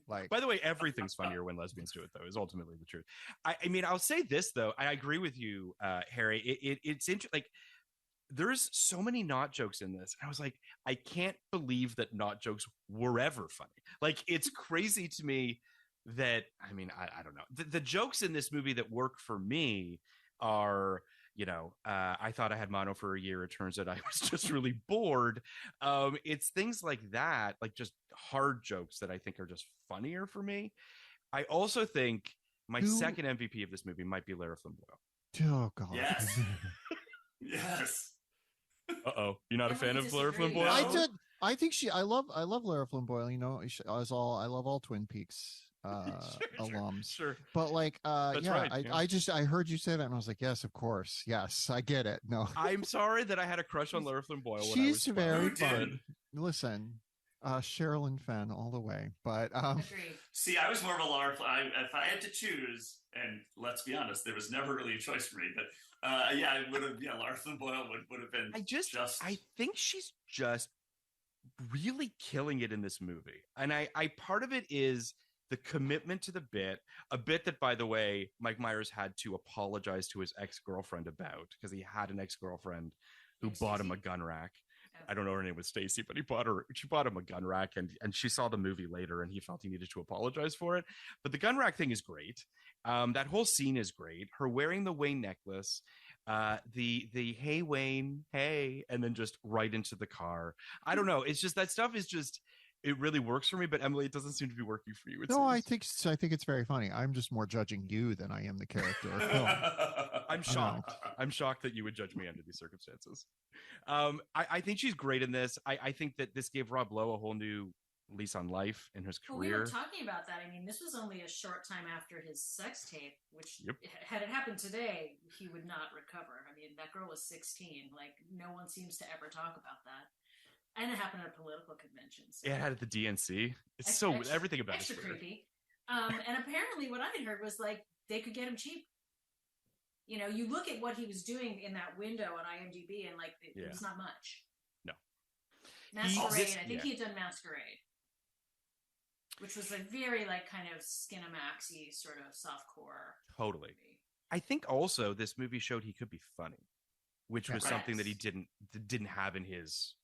like, by the way, everything's funnier when lesbians do it, though, is ultimately the truth. I mean, I'll say this though. I agree with you, Harry. It's interesting. Like, there's so many not jokes in this. I was like, I can't believe that not jokes were ever funny. Like, it's crazy to me that, I mean, I don't know. The jokes in this movie that work for me are, I thought I had mono for a year. It turns out I was just really bored. It's things like that, like just hard jokes that I think are just funnier for me. I also think my second MVP of this movie might be Lara Flynn Boyle. Oh, God. Yes. Yes. Uh-oh. You're not a fan of Lara Flynn Boyle? I think I love Lara Flynn Boyle. I love all Twin Peaks alums. Sure. But like, That's yeah, right, I heard you say that and I was like, yes, of course. Yes, I get it. No. I'm sorry that I had a crush on Lara Flynn Boyle when She's I was very fun. Listen, Sherilyn Fenn all the way. But see, I was more of a Lara Flynn. If I had to choose, and let's be honest, there was never really a choice for me, but I would have. Yeah, Lara Flynn Boyle would have been. I think she's just really killing it in this movie, and I part of it is the commitment to the bit, a bit that, by the way, Mike Myers had to apologize to his ex-girlfriend about, because he had an ex-girlfriend who bought him a gun rack. I don't know her name was Stacy, but she bought him a gun rack, and she saw the movie later, and he felt he needed to apologize for it. But the gun rack thing is great. That whole scene is great. Her wearing the Wayne necklace, the hey Wayne, hey, and then just right into the car. I don't know. It's just that stuff is just, it really works for me. But Emily, it doesn't seem to be working for you. No, I think it's very funny. I'm just more judging you than I am the character. I'm shocked. I'm shocked that you would judge me under these circumstances. I think she's great in this. I think that this gave Rob Lowe a whole new lease on life in his career. Well, we were talking about that. I mean, this was only a short time after his sex tape, which had it happened today, he would not recover. I mean, that girl was 16. Like, no one seems to ever talk about that. And it happened at a political convention. So. Yeah, it had at the DNC. It's everything about it. Extra creepy. And apparently what I had heard was like they could get him cheap. You look at what he was doing in that window on IMDb and like it was not much. No. Masquerade. I think he had done Masquerade. Which was like very like kind of Skinamax-y sort of softcore. Totally. Movie. I think also this movie showed he could be funny, which was something that he didn't have in his.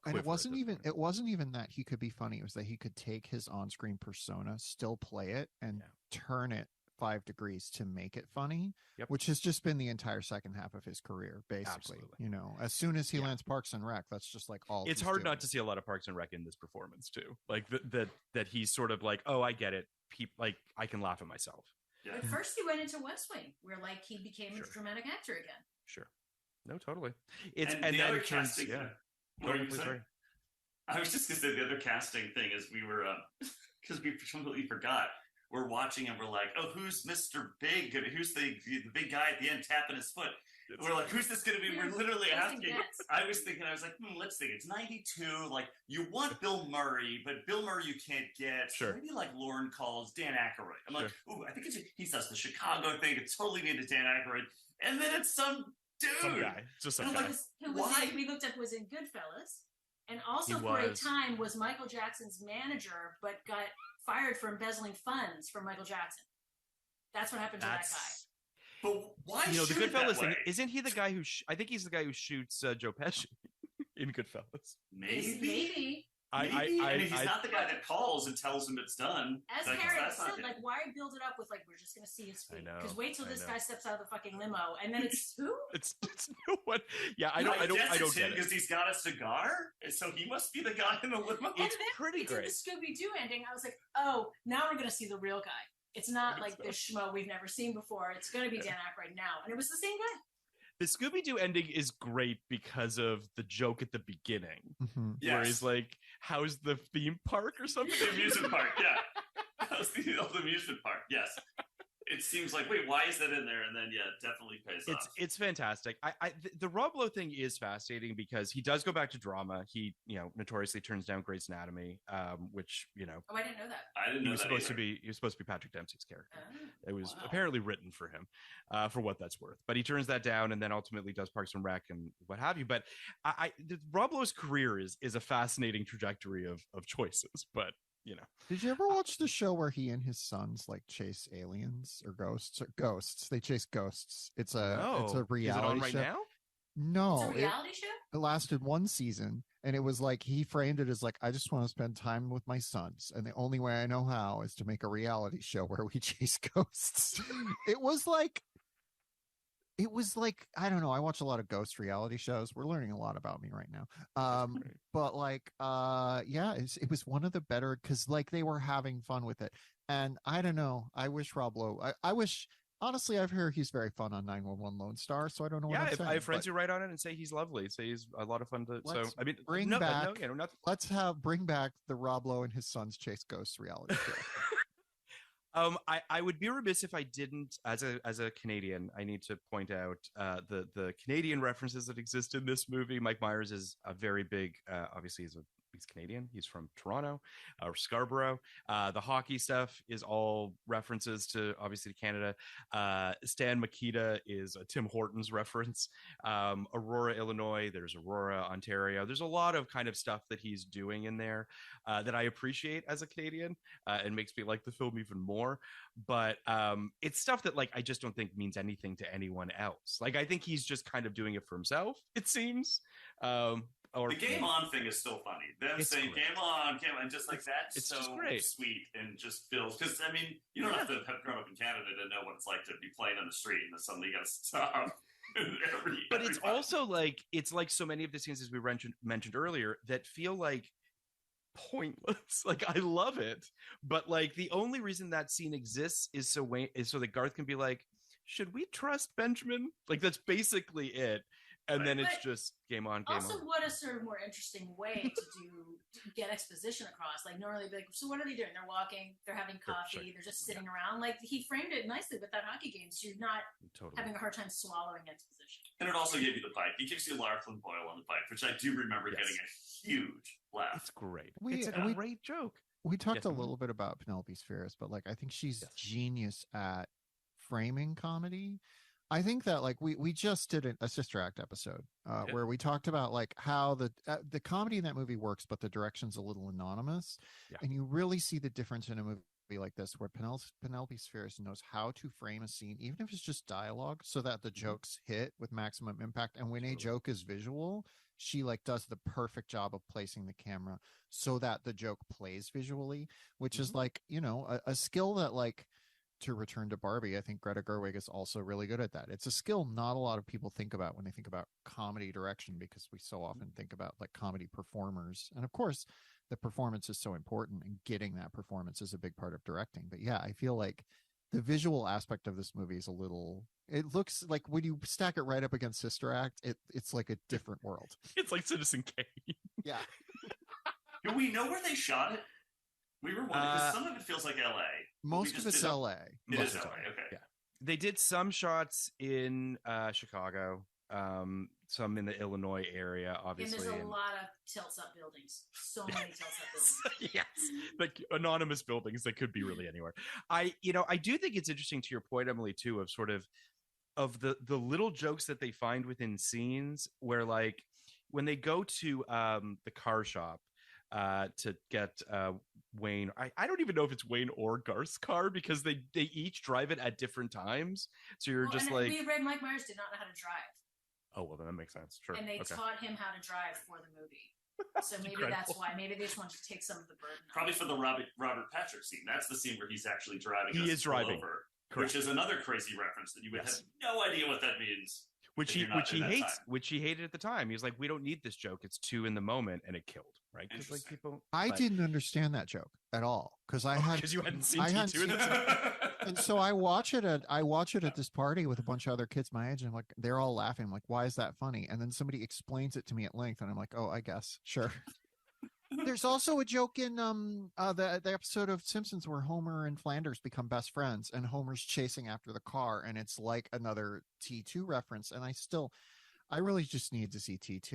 And it wasn't even that he could be funny. It was that he could take his on-screen persona, still play it, and turn it 5 degrees to make it funny, which has just been the entire second half of his career, basically. Absolutely. As soon as he lands Parks and Rec, that's just like all. It's hard not to see a lot of Parks and Rec in this performance too. Like that he's sort of like, oh, I get it. Like I can laugh at myself. Yeah. But first he went into West Wing, where like he became a dramatic actor again. Sure. No, totally. And the other casting. What are you saying? I was just going to say the other casting thing is we were, because we completely forgot. We're watching and we're like, oh, who's Mr. Big? Who's the big guy at the end tapping his foot? We're like, who's this going to be? We're literally asking. I was like, let's think. It's 92. Like, you want Bill Murray, but Bill Murray you can't get. Sure. Maybe like Lauren calls Dan Aykroyd. I'm like, ooh, I think he does the Chicago thing. It's totally into Dan Aykroyd. And then it's some dude. Some guy. Just some guy. We looked up was in Goodfellas. And also for a time was Michael Jackson's manager, but got fired for embezzling funds from Michael Jackson. That's what happened to that guy. But why? The Goodfellas thing, isn't he the guy who? I think he's the guy who shoots Joe Pesci in Goodfellas. Maybe. I mean, he's not the guy that calls and tells him it's done. As Harry said, like, why build it up with like we're just going to see his feet? Because wait till this guy steps out of the fucking limo, and then it's who? It's no one. Yeah, I don't get it because he's got a cigar, so he must be the guy in the limo. It's pretty great. The Scooby-Doo ending, I was like, oh, now we're going to see the real guy. It's not like this schmo we've never seen before. It's going to be Dan Aykroyd now, and it was the same guy. The Scooby-Doo ending is great because of the joke at the beginning, where he's like, "How's the theme park or something?" The amusement park, yeah. How's the old amusement park? Yes, it seems like, wait, why is that in there? And then, yeah, it definitely pays off. It's fantastic. The Rob Lowe thing is fascinating because he does go back to drama. He, notoriously turns down Grey's Anatomy, which, Oh, I didn't know that. I didn't know that either. He was supposed to be Patrick Dempsey's character. It was apparently written for him, for what that's worth. But he turns that down and then ultimately does Parks and Rec and what have you. But Rob Lowe's career is a fascinating trajectory of choices. But Did you ever watch the show where he and his sons like chase aliens or ghosts? They chase ghosts. It's a reality Is it on right show. now? No, it's a reality show. It lasted one season, and it was like he framed it as like, I just want to spend time with my sons, and the only way I know how is to make a reality show where we chase ghosts. It was like, I don't know. I watch a lot of ghost reality shows. We're learning a lot about me right now. But like, it was one of the better, because like they were having fun with it. And I don't know. I wish Rob Lowe, I wish, honestly, I've heard he's very fun on 911 Lone Star. So I don't know what I'm saying. I have friends who write on it and say he's lovely. Say he's a lot of fun to, bring back the Rob Lowe and his sons chase ghosts reality show. I would be remiss if I didn't, as a Canadian, I need to point out the Canadian references that exist in this movie. Mike Myers is a very big, obviously he's Canadian. He's from Toronto or Scarborough. The hockey stuff is all references to obviously Canada. Stan Makita is a Tim Hortons reference. Aurora, Illinois. There's Aurora, Ontario. There's a lot of kind of stuff that he's doing in there that I appreciate as a Canadian and makes me like the film even more. But it's stuff that like I just don't think means anything to anyone else. Like I think he's just kind of doing it for himself, it seems. The game on thing is still funny. Them saying great. Game on, and just like that's it's so sweet and just feels, because I mean, you don't have to have grown up in Canada to know what it's like to be playing on the street and suddenly you got to stop. But it's also like so many of the scenes, as we mentioned earlier, that feel like pointless. Like I love it, but like the only reason that scene exists is so that Garth can be like, should we trust Benjamin? Like that's basically it. And then it's just game on, game also, on. what a sort of more interesting way to get exposition across. Like normally, be like, so what are they doing? They're walking, they're having coffee, they're just sitting around. Like he framed it nicely with that hockey game, so you're not having a hard time swallowing exposition. And it also gave you the pipe. He gives you Larflin Boyle on the pipe, which I do remember getting a huge laugh. It's great. It's a great joke. We talked a little bit about Penelope Spheris, but like I think she's genius at framing comedy. I think that like we just did a Sister Act episode where we talked about like how the comedy in that movie works, but the direction's a little anonymous, and you really see the difference in a movie like this where Penelope Spheris knows how to frame a scene, even if it's just dialogue, so that the jokes hit with maximum impact. And when a joke is visual, she like does the perfect job of placing the camera so that the joke plays visually, which is like, a skill that like, to return to Barbie, I think Greta Gerwig is also really good at that. It's a skill not a lot of people think about when they think about comedy direction, because we so often think about like comedy performers. And of course, the performance is so important, and getting that performance is a big part of directing. But yeah, I feel like the visual aspect of this movie is it looks like when you stack it right up against Sister Act, it's like a different world. It's like Citizen Kane. Yeah. Do we know where they shot it? We were wondering, because some of it feels like LA. Most of it's LA. It is LA, okay. Yeah. They did some shots in Chicago, some in the Illinois area, obviously. And there's a lot of tilts-up buildings. So many tilts-up buildings. Yes. Like anonymous buildings that could be really anywhere. I do think it's interesting, to your point, Emily, too, of sort of the little jokes that they find within scenes where, like, when they go to the car shop, to get Wayne. I don't even know if it's Wayne or Garth's car, because they each drive it at different times. So you're just like, we read Mike Myers did not know how to drive. Oh, well, then that makes sense. Sure. And they taught him how to drive for the movie. So maybe that's why. Maybe they just wanted to take some of the burden. Probably for the Robert Patrick scene. That's the scene where he's actually driving. He is driving. Over, which is another crazy reference that you would have no idea what that means. Which he hated at the time. He was like, we don't need this joke. It's too in the moment, and it killed. Right? Like I didn't understand that joke at all, because because you hadn't seen T2 in the time. And so I watch it at this party with a bunch of other kids my age, and I'm like, they're all laughing. I'm like, why is that funny? And then somebody explains it to me at length, and I'm like, oh, I guess, sure. There's also a joke in the episode of Simpsons where Homer and Flanders become best friends, and Homer's chasing after the car, and it's like another T2 reference. And I really just needed to see T2.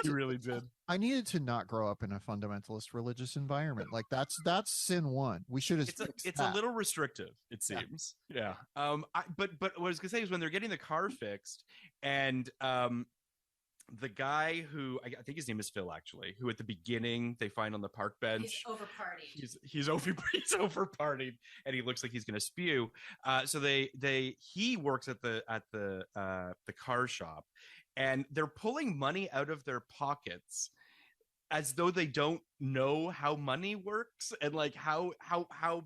You really did. I needed to not grow up in a fundamentalist religious environment. Like that's sin one. We should have. It's a little restrictive, it seems. Yeah. But what I was gonna say is when they're getting the car fixed, and the guy who I think his name is Phil, actually, who at the beginning they find on the park bench, he's over partied. He's over partied, and he looks like he's gonna spew. So he works at the car shop, and they're pulling money out of their pockets as though they don't know how money works and like how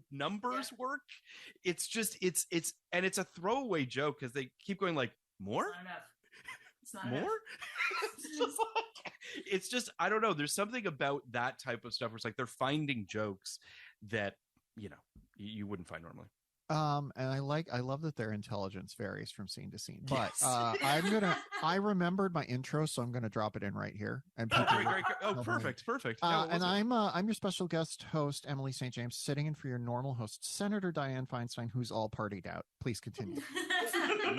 numbers work. It's just it's a throwaway joke because they keep going like, more. It's not more. It's just I don't know. There's something about that type of stuff where it's like they're finding jokes that you wouldn't find normally. And I love that their intelligence varies from scene to scene. But I remembered my intro, so I'm gonna drop it in right here. And great. Oh, perfect. And I'm your special guest host, Emily St. James, sitting in for your normal host, Senator Dianne Feinstein, who's all partied out. Please continue.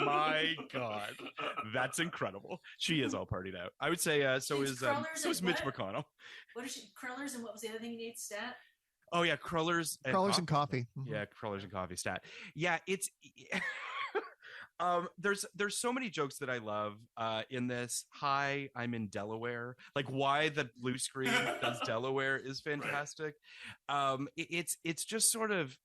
My God, that's incredible. She is all partied out. I would say so is Mitch McConnell. What is she? Crullers, and what was the other thing you need? Stat. Oh yeah, crullers and coffee. Mm-hmm. Yeah, crullers and coffee stat. Yeah, it's there's so many jokes that I love in this. Hi, I'm in Delaware. Like why the blue screen does Delaware is fantastic. Right. It's just sort of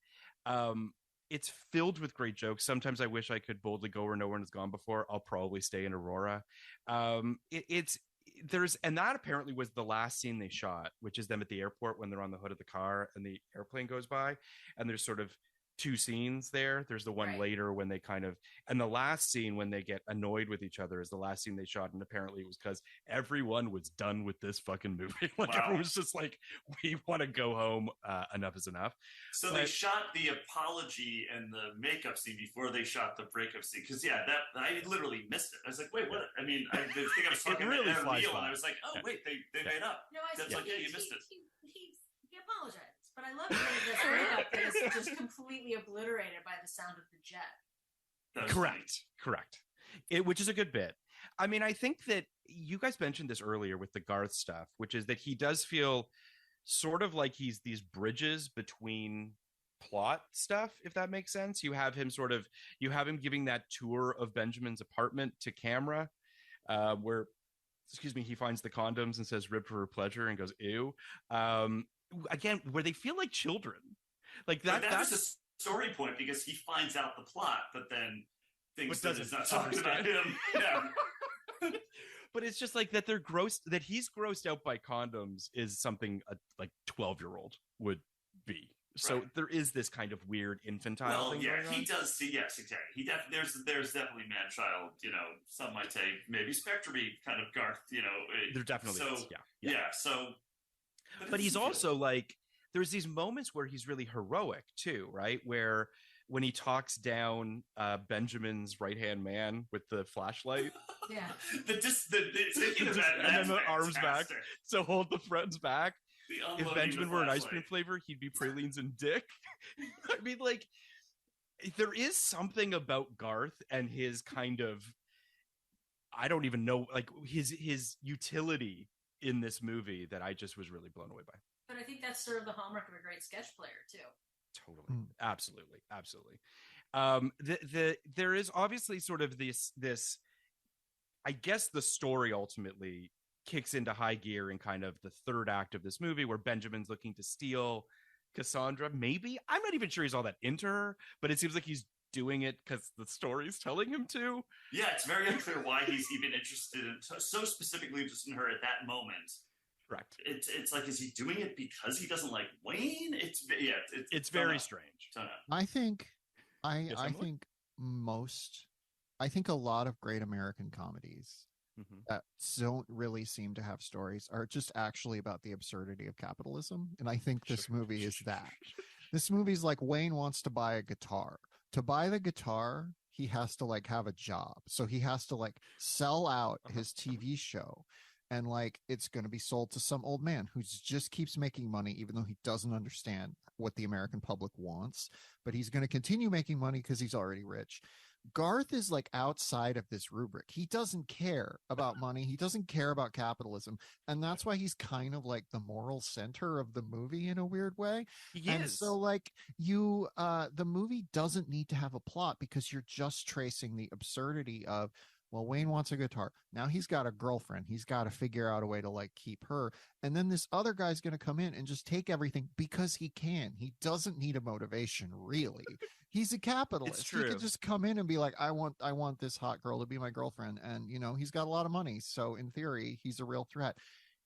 it's filled with great jokes. Sometimes I wish I could boldly go where no one has gone before. I'll probably stay in Aurora. And that apparently was the last scene they shot, which is them at the airport when they're on the hood of the car and the airplane goes by, and there's sort of two scenes there. There's the one later when they and the last scene when they get annoyed with each other is the last scene they shot, and apparently it was because everyone was done with this fucking movie. Everyone was just like, we want to go home. Enough is enough. So they shot the apology and the makeup scene before they shot the breakup scene. Because that I literally missed it. I was like, wait, what? I mean, I think I was talking about Neil, and I was like, oh wait, they made up. No, That's like, you missed it. He apologized. But I love this breakup that is just completely obliterated by the sound of the jet. Correct. Which is a good bit. I mean, I think that you guys mentioned this earlier with the Garth stuff, which is that he does feel sort of like he's these bridges between plot stuff, if that makes sense. You have him giving that tour of Benjamin's apartment to camera, where, he finds the condoms and says "rib for her pleasure" and goes "ew." Again, where they feel like children, like that. That's a story point because he finds out the plot, but then thinks that it's not talking about him. Yeah. But it's just like that that he's grossed out by condoms is something like 12-year-old would be. So there is this kind of weird infantile thing going on. He does see, yes, exactly. There's definitely man-child, some might say maybe spectrum-y kind of Garth, There definitely is, yeah. So but he's also like, there's these moments where he's really heroic too, right? Where when he talks down Benjamin's right-hand man with the flashlight. Yeah. And then the arms back. So hold the friends back. If Benjamin were an ice cream flavor, he'd be pralines and dick. I mean, like, there is something about Garth and his kind of, I don't even know, like his utility in this movie that I just was really blown away by. But I think that's sort of the hallmark of a great sketch player too. Totally. Absolutely. There is obviously sort of this, I guess the story ultimately kicks into high gear in kind of the third act of this movie where Benjamin's looking to steal Cassandra. Maybe, I'm not even sure he's all that into her, but it seems like he's doing it because the story's telling him to. Yeah, it's very unclear why he's even interested in, so specifically interested in her at that moment. Correct. It's like, is he doing it because he doesn't like Wayne? It's very strange. I think a lot of great American comedies that don't really seem to have stories are just actually about the absurdity of capitalism. And I think this movie is that. This movie's like, Wayne wants to buy a guitar. To buy the guitar, he has to like have a job. So he has to like sell out his TV show. and like it's going to be sold to some old man who just keeps making money even though he doesn't understand what the American public wants, but he's going to continue making money because he's already rich. Garth is like outside of this rubric. He doesn't care about money. He doesn't care about capitalism. And that's why he's kind of like the moral center of the movie in a weird way. And so like the movie doesn't need to have a plot because you're just tracing the absurdity of, well, Wayne wants a guitar. Now he's got a girlfriend. He's got to figure out a way to like keep her. And then this other guy's going to come in and just take everything because he can. He doesn't need a motivation, really. He's a capitalist. It's true. He could just come in and be like, I want this hot girl to be my girlfriend. And, you know, he's got a lot of money. So in theory, he's a real threat.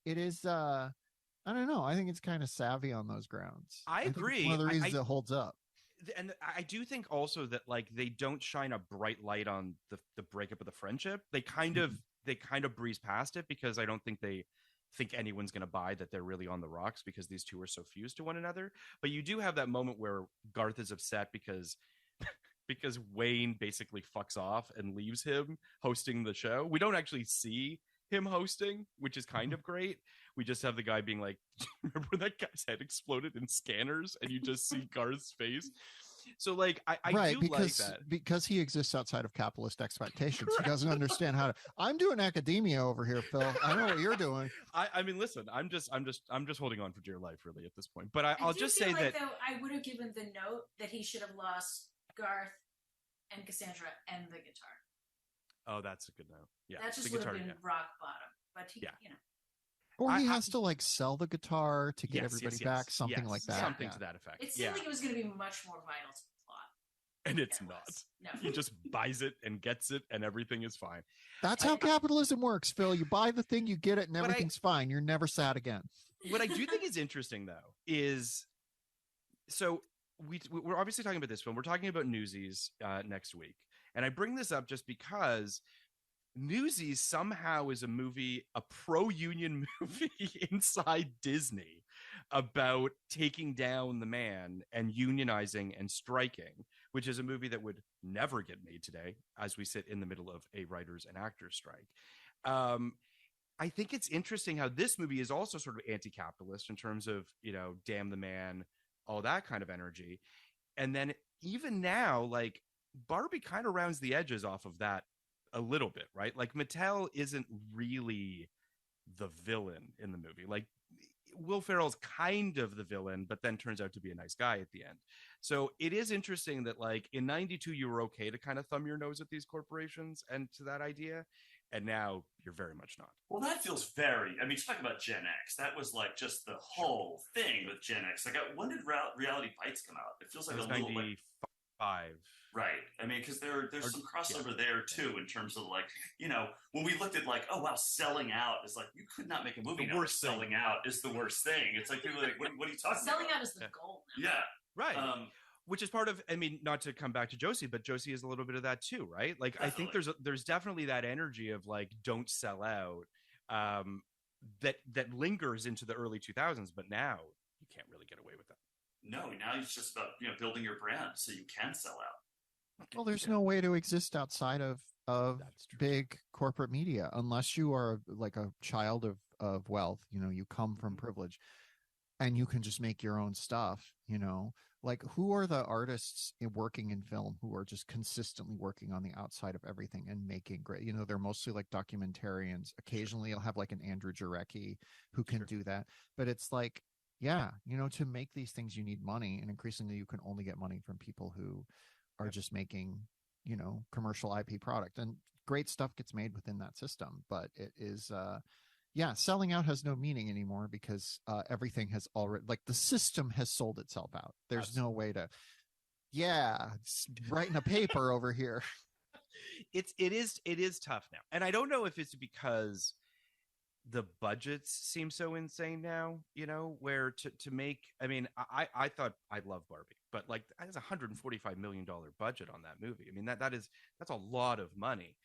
It is, I don't know. I think it's kind of savvy on those grounds. I agree. One of the reasons it holds up. And I do think also that like they don't shine a bright light on the breakup of the friendship. They kind of breeze past it because I don't think they think anyone's going to buy that they're really on the rocks because these two are so fused to one another. But you do have that moment where Garth is upset because Wayne basically fucks off and leaves him hosting the show. We don't actually see him hosting, which is kind of great. We just have the guy being like, remember when that guy's head exploded in scanners and you just see Garth's face? So like I do like that. Because he exists outside of capitalist expectations. Right. He doesn't understand how to. I'm doing academia over here, Phil. I know what you're doing. I mean, listen, I'm just holding on for dear life really at this point. But I'll just say like, that though, I would have given the note that he should have lost Garth and Cassandra and the guitar. Oh, that's a good note. Yeah. That just would have been rock bottom. But he, you know. Or he has to like sell the guitar to get everybody back, something like that. Something to that effect. It seemed like it was going to be much more vital to the plot. And it's not. No. He just buys it and gets it and everything is fine. That's how capitalism works, Phil. You buy the thing, you get it, and everything's fine. You're never sad again. What I do think is interesting, though, is so we're obviously talking about this film. We're talking about Newsies next week. And I bring this up just because Newsies somehow is a pro-union movie inside Disney about taking down the man and unionizing and striking, which is a movie that would never get made today as we sit in the middle of a writers and actors strike. I think it's interesting how this movie is also sort of anti-capitalist in terms of, you know, damn the man, all that kind of energy. And then even now, like Barbie kind of rounds the edges off of that a little bit, right? Like Mattel isn't really the villain in the movie. Like Will Ferrell's kind of the villain, but then turns out to be a nice guy at the end. So it is interesting that like in 92, you were okay to kind of thumb your nose at these corporations and to that idea. And now you're very much not. Well, that feels very, I mean, talk about Gen X. That was like just the whole thing with Gen X. Like when did Reality Bites come out? It feels like a little 95. Right. I mean, because there's some crossover there too in terms of like, you know, when we looked at like, oh wow, selling out is like you could not make a movie. The worst selling out is the worst thing. It's like people are like, what are you talking selling about? Out is the goal now. Yeah. Right. Which is part of, I mean, not to come back to Josie, but Josie is a little bit of that too, right? Like definitely. I think there's definitely that energy of like don't sell out that lingers into the early 2000s, but now you can't really get away with that. No, now it's just about, you know, building your brand so you can sell out. Well, there's no way to exist outside of big corporate media unless you are like a child of wealth. You know, you come from privilege and you can just make your own stuff, you know. Like who are the artists working in film who are just consistently working on the outside of everything and making great, you know, they're mostly like documentarians. Occasionally you'll have like an Andrew Jarecki who can do that. But it's like, yeah, you know, to make these things, you need money. And increasingly you can only get money from people who are just making, you know, commercial IP product, and great stuff gets made within that system. But it is, selling out has no meaning anymore because everything has already, like the system has sold itself out. There's no way to, writing a paper over here. It is tough now. And I don't know if it's because the budgets seem so insane now, you know, where to make, I mean, I thought I love Barbie, but like there's $145 million budget on that movie. I mean, that's a lot of money.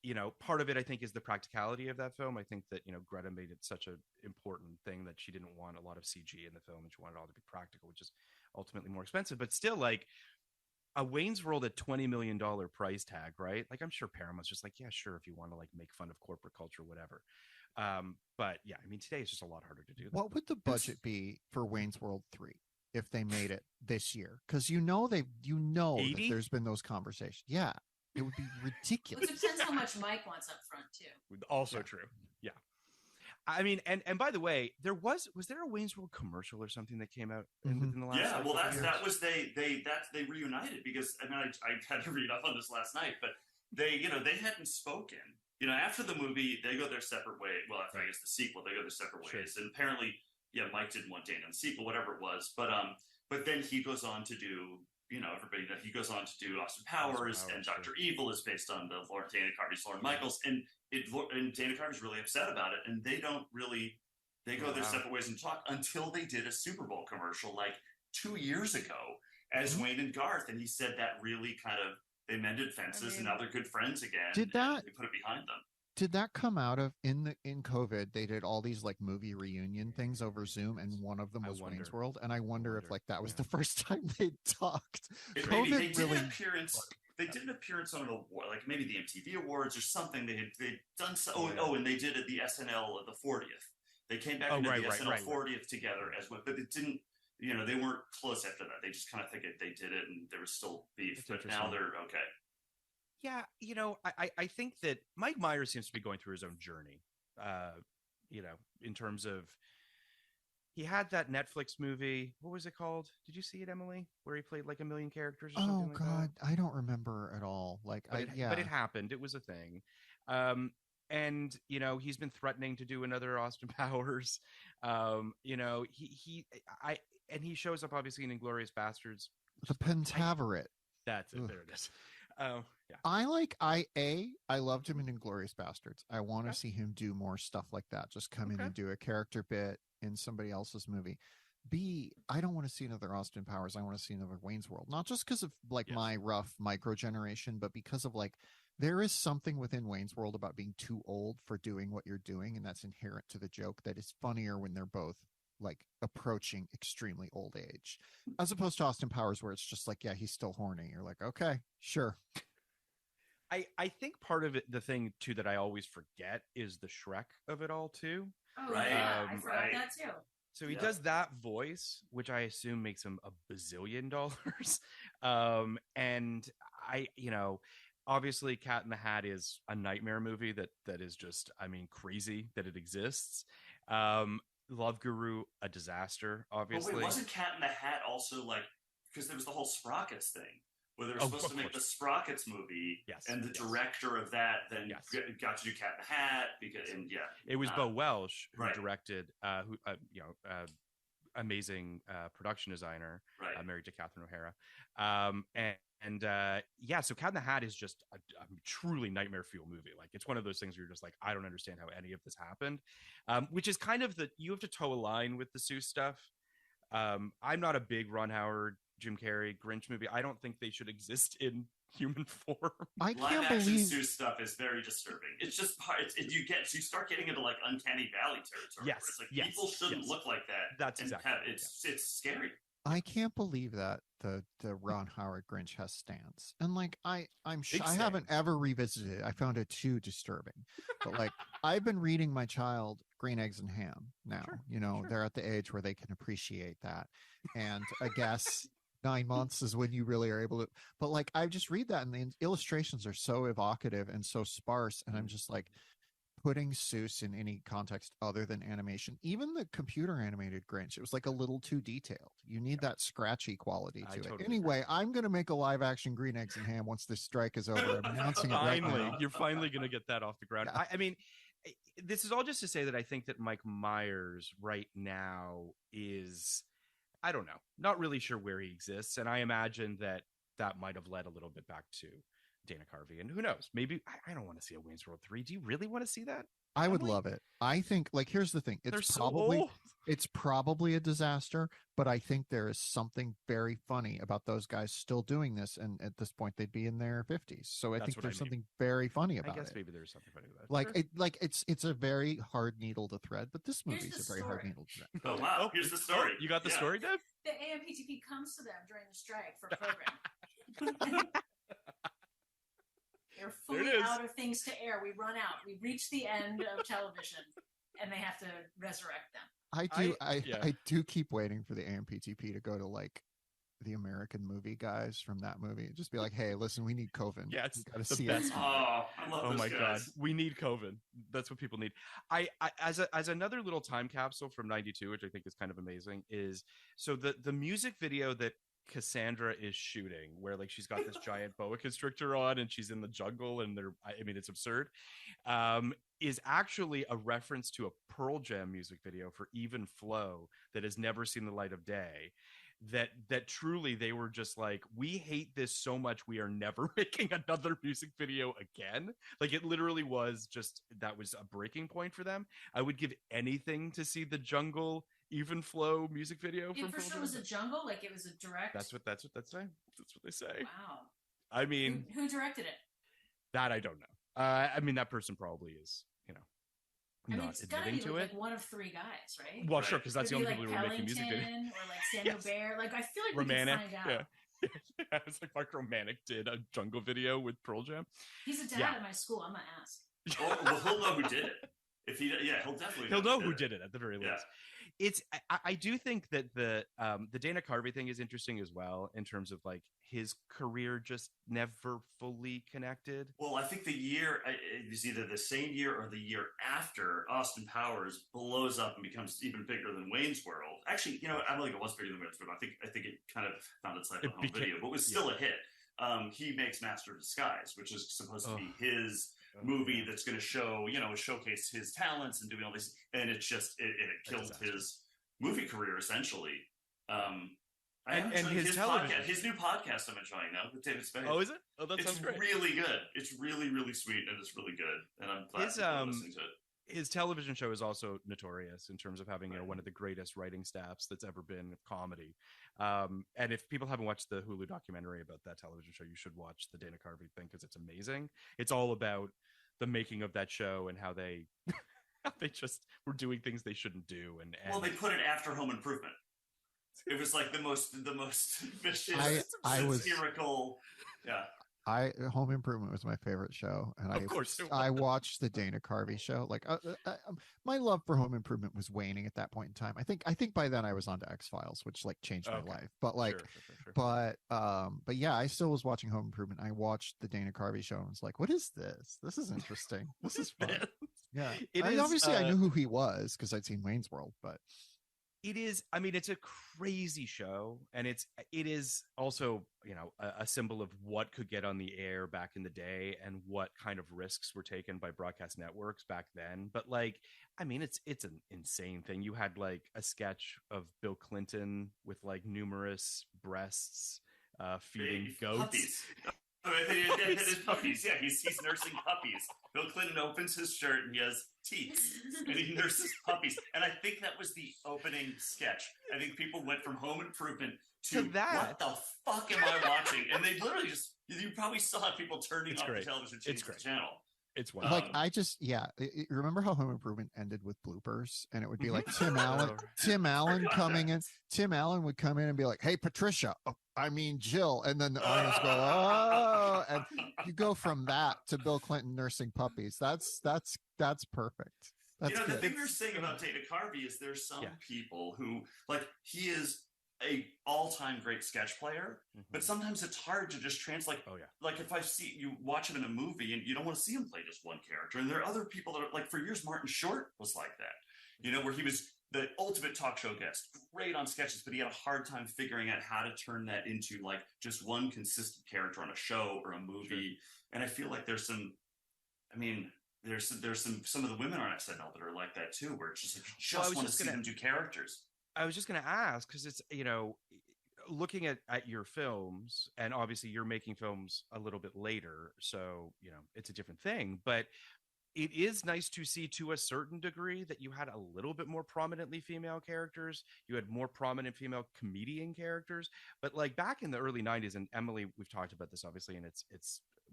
You know, part of it, I think, is the practicality of that film. I think that, you know, Greta made it such an important thing that she didn't want a lot of CG in the film and she wanted it all to be practical, which is ultimately more expensive. But still, like a Wayne's World at $20 million price tag, right? Like I'm sure Paramount's just like, yeah, sure, if you want to like make fun of corporate culture, whatever. But yeah, I mean, today it's just a lot harder to do that. What would the budget be for Wayne's World 3 if they made it this year? Because that 80? there's been those conversations. Yeah, it would be ridiculous. It depends how much Mike wants up front too. Also true. Yeah. I mean, and by the way, was there a Wayne's World commercial or something that came out in the last? Yeah, well, years? that was they reunited because I had to read up on this last night, but they hadn't spoken. After the movie, they go their separate way. Well, after I guess the sequel, they go their separate ways, and apparently, Mike didn't want Dana in the sequel, whatever it was, but then he goes on to do. He goes on to do Austin Powers, and Dr. Evil is based on the Dana Carvey's Lorne Michaels, and Dana Carvey's really upset about it, and they go their separate ways and talk until they did a Super Bowl commercial like 2 years ago as Wayne and Garth, and he said that really kind of they mended fences, and now they're good friends again. They put it behind them. Did that come out of in COVID? They did all these like movie reunion things over Zoom, and one of them was Wayne's World. And I wonder if like that was the first time they talked. They did an appearance. They did an appearance on an award, like maybe the MTV Awards or something. They'd done so. And they did at the SNL the 40th. They came back into the SNL 40th together as well, but it didn't. They weren't close after that. They just kind of figured they did it, and there was still beef. But now they're okay. Yeah, I think that Mike Myers seems to be going through his own journey, in terms of he had that Netflix movie. What was it called? Did you see it, Emily? Where he played like a million characters or something like God, that? I don't remember at all. But it happened. It was a thing. And he's been threatening to do another Austin Powers. He shows up obviously in Inglourious Bastards. The Pentaveret. That's it. Ugh. There it is. Oh, yeah. I loved him in Inglourious Bastards. I want to see him do more stuff like that. Just come in and do a character bit in somebody else's movie. B, I don't want to see another Austin Powers. I want to see another Wayne's World. Not just because of my rough micro generation, but because of there is something within Wayne's World about being too old for doing what you're doing, and that's inherent to the joke. That is funnier when they're both approaching extremely old age, as opposed to Austin Powers, where it's just he's still horny. You're like, okay, sure. I think part of it, the thing too that I always forget, is the Shrek of it all too. Oh, right. I forgot that too. So he does that voice, which I assume makes him a bazillion dollars. And obviously Cat in the Hat is a nightmare movie that is just, crazy that it exists. Love Guru, a disaster, obviously. But wait, wasn't Cat in the Hat also because there was the whole Sprockets thing where they were supposed to make the Sprockets movie, and the director of that then got to do Cat in the Hat it was Bo Welsh who directed, amazing production designer, married to Catherine O'Hara, so Cat in the Hat is just a truly nightmare fuel movie. It's one of those things where you're just I don't understand how any of this happened, which is kind of you have to toe a line with the Seuss stuff. I'm not a big Ron Howard, Jim Carrey, Grinch movie. I don't think they should exist in human form. I can't Live action believe Seuss stuff is very disturbing. It's just you start getting into Uncanny Valley territory. Yes, it's people shouldn't look like that. That's exactly. It's scary. I can't believe that the Ron Howard Grinch has stance, and I haven't ever revisited it. I found it too disturbing, but I've been reading my child Green Eggs and Ham now. Sure. They're at the age where they can appreciate that, and I guess 9 months is when you really are able to. But I just read that, and the illustrations are so evocative and so sparse, and I'm just putting Seuss in any context other than animation, even the computer animated Grinch, it was a little too detailed. You need that scratchy quality to it. Totally anyway, I'm going to make a live action Green Eggs and Ham once this strike is over. I'm announcing it right now. You're finally going to get that off the ground. Yeah. This is all just to say that I think that Mike Myers right now is, I don't know, not really sure where he exists. And I imagine that might have led a little bit back to Dana Carvey, and who knows, maybe I don't want to see a Wayne's World 3. Do you really want to see that? I would love it. I think here's the thing. It's probably a disaster, but I think there is something very funny about those guys still doing this, and at this point they'd be in their 50s. So I think there's something very funny about it. I guess maybe there's something funny about it. It's a very hard needle to thread, but this movie is a very hard needle to thread. Oh wow, here's the story. You got the story, Deb? The AMPTP comes to them during the strike for a program. They're fully out of things to air. We run out. We reach the end of television, and they have to resurrect them. I do keep waiting for the AMPTP to go to like the American movie guys from that movie. Just be like, hey, listen, we need Coven. Yeah, it's gotta the see best. it. Oh, I love oh those my guys. God, we need Coven. That's what people need. I as another little time capsule from '92, which I think is kind of amazing, is so the music video that Cassandra is shooting, where like she's got this giant boa constrictor on and she's in the jungle, and I mean, it's absurd. Is actually a reference to a Pearl Jam music video for Even Flow that has never seen the light of day. That truly they were just like, we hate this so much, we are never making another music video again. Like it literally was just, that was a breaking point for them. I would give anything to see the Jungle Even Flow music video. It for sure was a jungle, like it was a direct. That's what they say. Wow. I mean, who directed it? That I don't know. I mean, that person probably is, not it's gotta admitting be to like it. One of three guys, right? Well, sure, because that's the only like people who were making music videos. Or like Samuel Bear. Like I feel like Romantic, we can find out. Yeah. It's like Mark Romantic did a jungle video with Pearl Jam. He's a dad at my school. I'm gonna ask. Well, he'll know who did it. If he'll know who did it at the very least. It's I do think that the Dana Carvey thing is interesting as well, in terms of like his career just never fully connected. Well, I think the year is either the same year or the year after Austin Powers blows up and becomes even bigger than Wayne's World. Actually, I don't think it was bigger than Wayne's World. I think it kind of found its life on home video, but was still a hit. He makes Master of Disguise, which is supposed to be his movie that's going to show, showcase his talents and doing all this, and it killed his movie career essentially. And his television, his new podcast I'm enjoying now with David Spade. Oh, is it? Oh, that sounds great. It's really good. It's really, really sweet, and it's really good. And I'm glad people are listening to it. His television show is also notorious in terms of having one of the greatest writing staffs that's ever been comedy. And if people haven't watched the Hulu documentary about that television show, you should watch the Dana Carvey thing, because it's amazing. It's all about the making of that show and how they just were doing things they shouldn't do. And well, they put it after Home Improvement. It was like the most vicious, satirical. Home Improvement was my favorite show, and of course I watched the Dana Carvey show. Like my love for Home Improvement was waning at that point in time. I think by then I was onto X-Files, which like changed my life. But like, sure. But yeah, I still was watching Home Improvement. I watched the Dana Carvey show and was like, what is this? This is interesting. This is fun. Yeah, obviously I knew who he was because I'd seen Wayne's World, but. It is, I mean, it's a crazy show, and it is also, a symbol of what could get on the air back in the day and what kind of risks were taken by broadcast networks back then. But like, I mean, it's an insane thing. You had like a sketch of Bill Clinton with like numerous breasts feeding goats. Puppies. His puppies. Yeah, he's nursing puppies. Bill Clinton opens his shirt and he has teats, and he nurses puppies. And I think that was the opening sketch. I think people went from Home Improvement to that. What the fuck am I watching? And they literally you probably saw people turning off the television, changing the channel. It's wonderful. Like remember how Home Improvement ended with bloopers, and it would be like Tim Allen coming in. Tim Allen would come in and be like, "Hey, Patricia, Jill," and then the audience go, "Oh," and you go from that to Bill Clinton nursing puppies. That's perfect. That's the thing they're saying about Dana Carvey is there's some people who like he is a all-time great sketch player, but sometimes it's hard to just translate. Like if I see you watch him in a movie and you don't want to see him play just one character, and there are other people that are like, for years Martin Short was like that, where he was the ultimate talk show guest, great on sketches, but he had a hard time figuring out how to turn that into like just one consistent character on a show or a movie. And I feel like there's some of the women on SNL that are like that too, where it's just like you just want to see them do characters. I was just going to ask, because it's, looking at your films, and obviously you're making films a little bit later, so, it's a different thing, but it is nice to see to a certain degree that you had a little bit more prominently female characters. You had more prominent female comedian characters, but like back in the early 90s, and Emily, we've talked about this obviously, and it's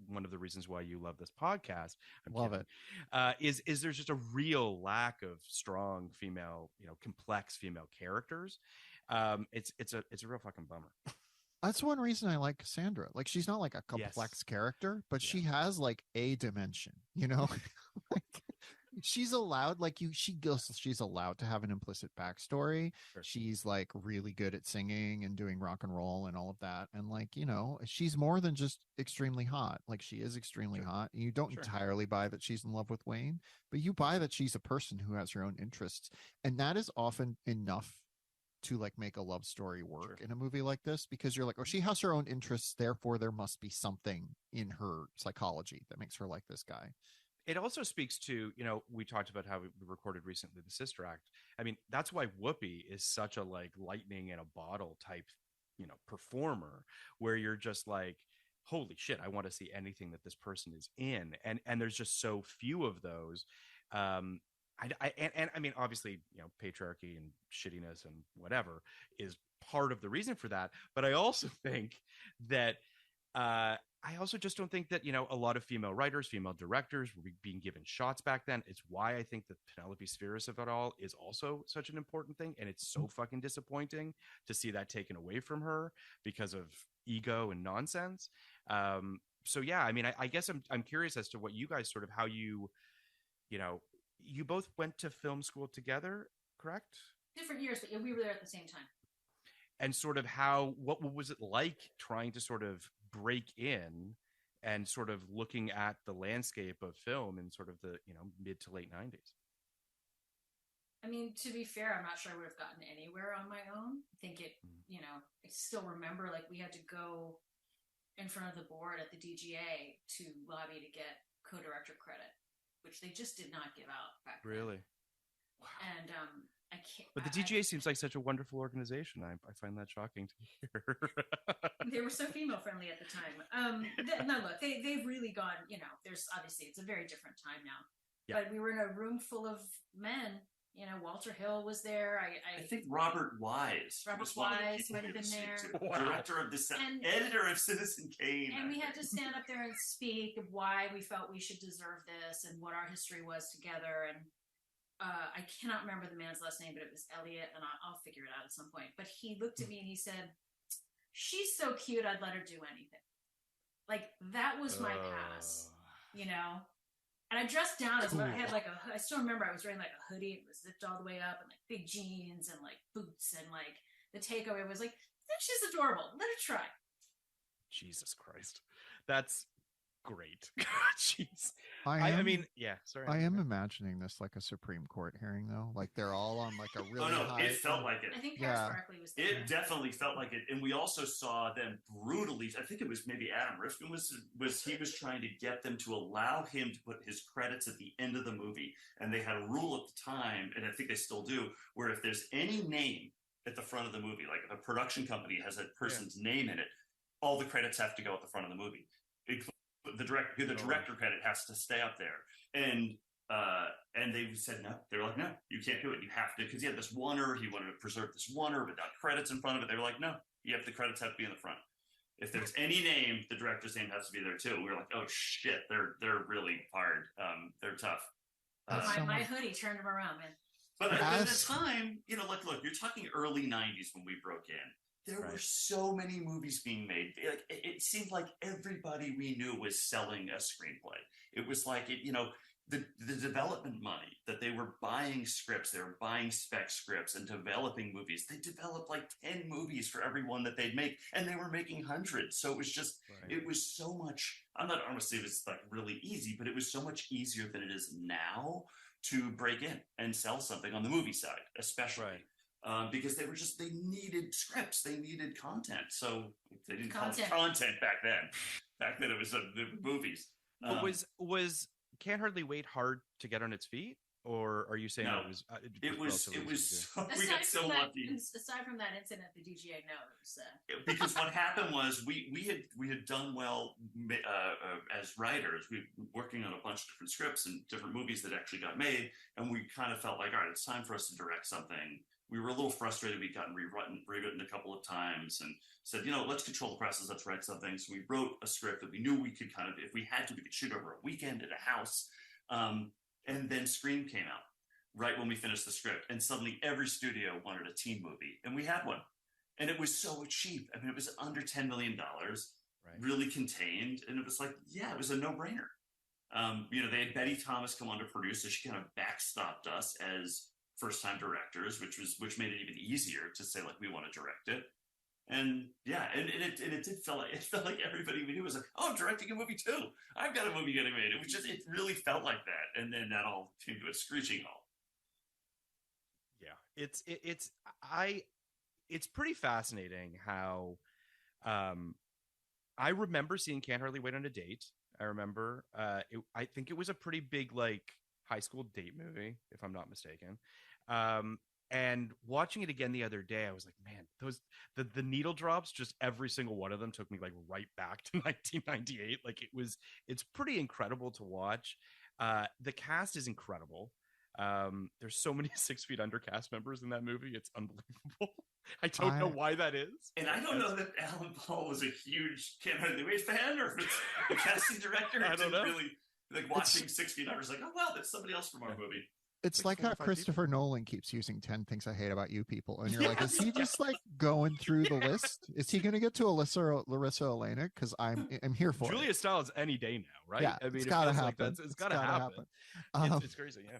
one of the reasons why you love this podcast. Love it. Is there's just a real lack of strong female, complex female characters. It's a real fucking bummer. That's one reason I like Cassandra. Like, she's not like a complex Yes. character, but Yeah. she has like a dimension, like she's allowed, like she's allowed to have an implicit backstory. Sure. She's like really good at singing and doing rock and roll and all of that. And like, she's more than just extremely hot. Like, she is extremely hot. You don't entirely buy that she's in love with Wayne, but you buy that she's a person who has her own interests. And that is often enough to like make a love story work in a movie like this, because you're like, oh, she has her own interests, therefore there must be something in her psychology that makes her like this guy. It also speaks to, we talked about how we recorded recently the Sister Act. I mean, that's why Whoopi is such a like lightning in a bottle type, performer, where you're just like, holy shit, I want to see anything that this person is in. And there's just so few of those. I mean, obviously, patriarchy and shittiness and whatever is part of the reason for that. But I also think that I also just don't think that, a lot of female writers, female directors were being given shots back then. It's why I think that Penelope Spheris of it all is also such an important thing. And it's so fucking disappointing to see that taken away from her because of ego and nonsense. So, yeah, I mean, I guess I'm curious as to what you guys sort of how you both went to film school together, correct? Different years, but we were there at the same time. And sort of what was it like trying to sort of break in and sort of looking at the landscape of film in sort of the, mid to late 90s? I mean, to be fair, I'm not sure I would have gotten anywhere on my own. I think I still remember like we had to go in front of the board at the DGA to lobby to get co-director credit, which they just did not give out back then. Really? Wow. And I can't. But the DGA seems like such a wonderful organization. I find that shocking to hear. They were so female friendly at the time. No, look, they've really gone. There's obviously it's a very different time now. Yeah. But we were in a room full of men. Walter Hill was there. I think Robert Wise. Robert Wise might have been there. Wow. Director of editor of Citizen Kane. And we had to stand up there and speak of why we felt we should deserve this and what our history was together. And I cannot remember the man's last name, but it was Elliot, and I'll figure it out at some point. But he looked at me and he said, "She's so cute, I'd let her do anything." Like, that was my pass, And I dressed down as well. I had I still remember I was wearing like a hoodie. It was zipped all the way up and like big jeans and like boots. And like the takeaway was like, she's adorable. Let her try. Jesus Christ. That's great. Jeez. I mean, yeah, sorry. I am imagining this like a Supreme Court hearing, though. Like they're all on like a really high... it felt like it. I think Paris Barkley was there. It definitely felt like it. And we also saw them brutally, I think it was maybe Adam Rifkin was trying to get them to allow him to put his credits at the end of the movie. And they had a rule at the time, and I think they still do, where if there's any name at the front of the movie, like if a production company has a person's name in it, all the credits have to go at the front of the movie. The director credit has to stay up there, and they said no. They were like, no, you can't do it. You have to, because he had this oneer. He wanted to preserve this oneer without credits in front of it. They were like, no, the credits have to be in the front. If there's any name, the director's name has to be there too. And we were like, oh shit, they're really hard. They're tough. My hoodie turned them around, man. But at the time, look, you're talking early 90s when we broke in. There were so many movies being made. Like it seemed like everybody we knew was selling a screenplay. It was like the development money that they were buying scripts, they were buying spec scripts and developing movies. They developed like 10 movies for every one that they'd make, and they were making hundreds. So it was just it was so much. I'm not going to say it's like really easy, but it was so much easier than it is now to break in and sell something on the movie side, especially. Right. Because they needed scripts, they needed content. So they didn't call it content back then. Back then it was movies. Was Can't Hardly Wait hard to get on its feet? Or are you saying no, it was we got so lucky. Aside from that incident, the DGA knows. Because what happened was we had done well as writers. We were working on a bunch of different scripts and different movies that actually got made, and we kind of felt like, all right, it's time for us to direct something. We were a little frustrated. We'd gotten rewritten a couple of times and said, let's control the process. Let's write something. So we wrote a script that we knew we could kind of, if we had to, we could shoot over a weekend at a house. And then Scream came out right when we finished the script. And suddenly every studio wanted a teen movie. And we had one. and it was so cheap. I mean, it was under $10 million, really contained, and it was like, yeah, it was a no-brainer. They had Betty Thomas come on to produce, so she kind of backstopped us as first-time directors, which made it even easier to say, like, we want to direct it. And yeah, and it felt like everybody we knew was like, oh, I'm directing a movie too. I've got a movie getting made. It really felt like that, and then that all came to a screeching halt. Yeah, it's pretty fascinating how I remember seeing Can't Hardly Wait on a Date. I remember I think it was a pretty big like high school date movie, if I'm not mistaken. And watching it again the other day, I was like, man, the needle drops, just every single one of them took me like right back to 1998. Like it's pretty incredible to watch. The cast is incredible. There's so many 6 Feet Under cast members in that movie. It's unbelievable. I don't know why that is. And I don't know that Alan Paul was a huge Can't Hardly Wait fan, or if it's the casting director. I don't know. Really like watching 6 Feet Under. It's like, oh wow, that's somebody else from our movie. It's like how Christopher Nolan keeps using 10 Things I Hate About You people. And you're like, is he just like going through the list? Is he going to get to Larissa Oleynik? Because I'm here for Julia Stiles any day now, right? Yeah, I mean, it's got to happen. Like it's got to happen. It's crazy, yeah.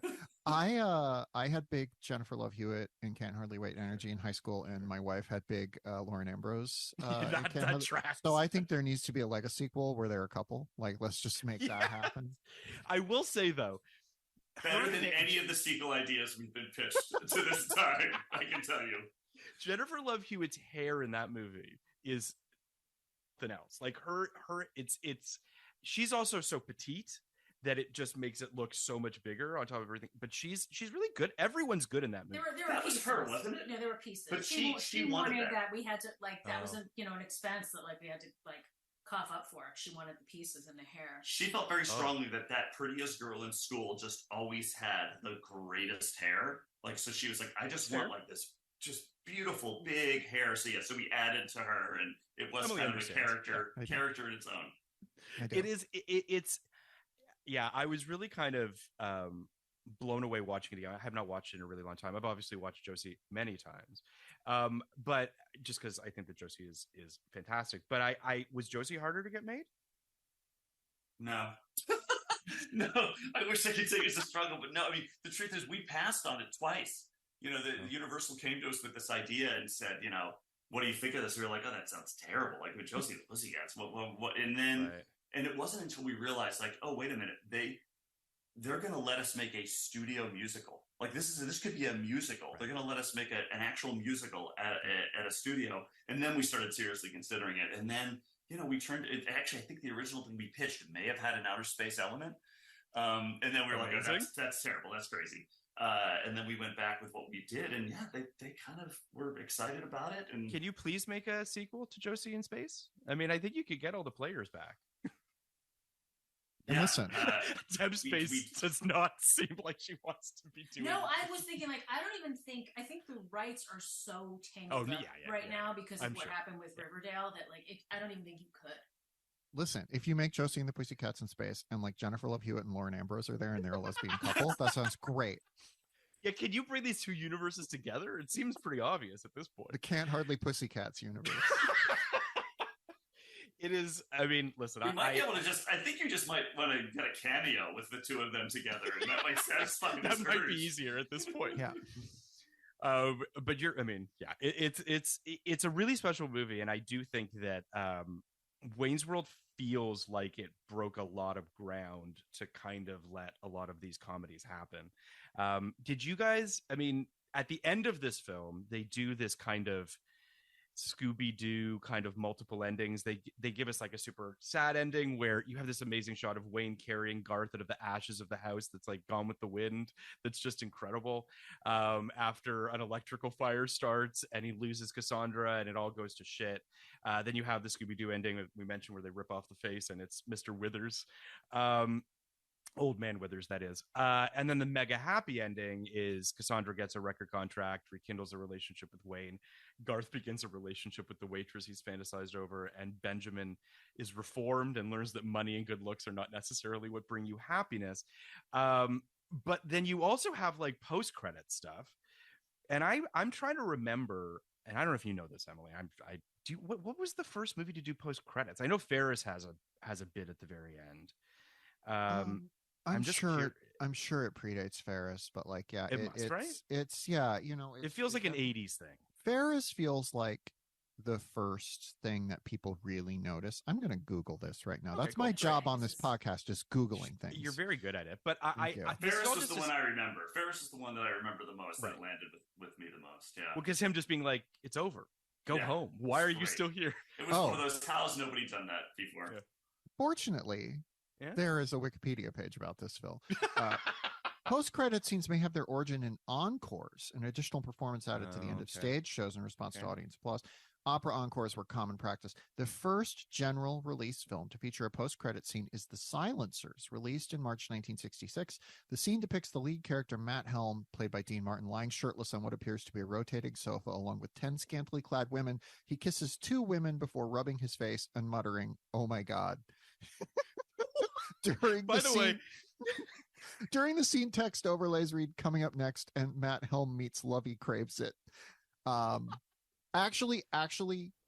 I had big Jennifer Love Hewitt and Can't Hardly Wait energy in high school, and my wife had big Lauren Ambrose. That tracks. So I think there needs to be a Lego sequel where they're a couple. Like, let's just make that happen. I will say, though, better than any of the sequel ideas we've been pitched to this time, I can tell you. Jennifer Love Hewitt's hair in that movie is something else. Like it's she's also so petite that it just makes it look so much bigger on top of everything. But she's really good. Everyone's good in that movie. There were that pieces. was her, wasn't it? No, there were pieces. But she wanted that. We had to like that was an expense that like we had to like cough up for. She wanted the pieces in the hair. She felt very strongly that prettiest girl in school just always had the greatest hair. Like, so she was like, I just want like this just beautiful big hair. So yeah, so we added to her, and it was kind of a character in its own. It's yeah, I was really kind of blown away watching it again. I have not watched it in a really long time. I've obviously watched Josie many times, but just because I think that Josie is fantastic. But I was Josie harder to get made? No. No, I wish I could say it's a struggle, but no, I mean, the truth is we passed on it twice. The Universal came to us with this idea and said, what do you think of this? We were like, oh, that sounds terrible. Like with Josie and the Pussycats. What? And then, and it wasn't until we realized, like, oh, wait a minute, they're going to let us make a studio musical. Like this could be a musical. They're going to let us make an actual musical at a studio. And then we started seriously considering it. And then, we turned it. Actually, I think the original thing we pitched may have had an outer space element. And then we were like, oh, that's terrible. That's crazy. And then we went back with what we did. And yeah, they kind of were excited about it. And can you please make a sequel to Josie in Space? I mean, I think you could get all the players back. Yeah, listen, Deb Space does not seem like she wants to be doing. No, I was thinking like I think the rights are so tangled up now because of what happened with Riverdale that like I don't even think you could. Listen, if you make Josie and the Pussycats in Space and like Jennifer Love Hewitt and Lauren Ambrose are there and they're a lesbian couple, that sounds great. Yeah, can you bring these two universes together? It seems pretty obvious at this point. The Can't Hardly Pussycats universe. It is. I mean, listen. You might be able to I think you just might want to get a cameo with the two of them together, and that might satisfy. That might be easier at this point. Yeah. But it's a really special movie, and I do think that Wayne's World feels like it broke a lot of ground to kind of let a lot of these comedies happen. Did you guys? I mean, at the end of this film, they do this kind of Scooby-Doo kind of multiple endings. They give us like a super sad ending where you have this amazing shot of Wayne carrying Garth out of the ashes of the house that's like Gone with the Wind. That's just incredible. After an electrical fire starts and he loses Cassandra and it all goes to shit. Then you have the Scooby-Doo ending that we mentioned where they rip off the face and it's Mr. Withers. Old Man Withers, that is. And then the mega happy ending is Cassandra gets a record contract, rekindles a relationship with Wayne. Garth begins a relationship with the waitress he's fantasized over, and Benjamin is reformed and learns that money and good looks are not necessarily what bring you happiness. But then you also have like post-credit stuff. And I'm trying to remember, and I don't know if you know this, Emily. I do. What was the first movie to do post credits? I know Ferris has a bit at the very end. I'm just sure. I'm sure it predates Ferris, but like, yeah, it must, right? It's yeah, it feels like an '80s thing. Ferris feels like the first thing that people really notice. I'm going to Google this right now. Okay, That's cool. my job on this podcast, just Googling things. You're very good at it. But Ferris is the one I remember. Ferris is the one that I remember the most. Right. That landed with me the most. Yeah. Well, because him just being like, "It's over. Go home. Why are you still here?" It was one of those how's nobody done that before. Yeah. Fortunately, there is a Wikipedia page about this film. Post-credit scenes may have their origin in encores, an additional performance added to the end of stage shows in response to audience applause. Opera encores were common practice. The first general release film to feature a post-credit scene is The Silencers, released in March 1966. The scene depicts the lead character, Matt Helm, played by Dean Martin, lying shirtless on what appears to be a rotating sofa, along with 10 scantily clad women. He kisses 2 women before rubbing his face and muttering, "Oh my God." During the scene, text overlays read, "Coming up next," and Matt Helm meets Lovey Craves It. Actually,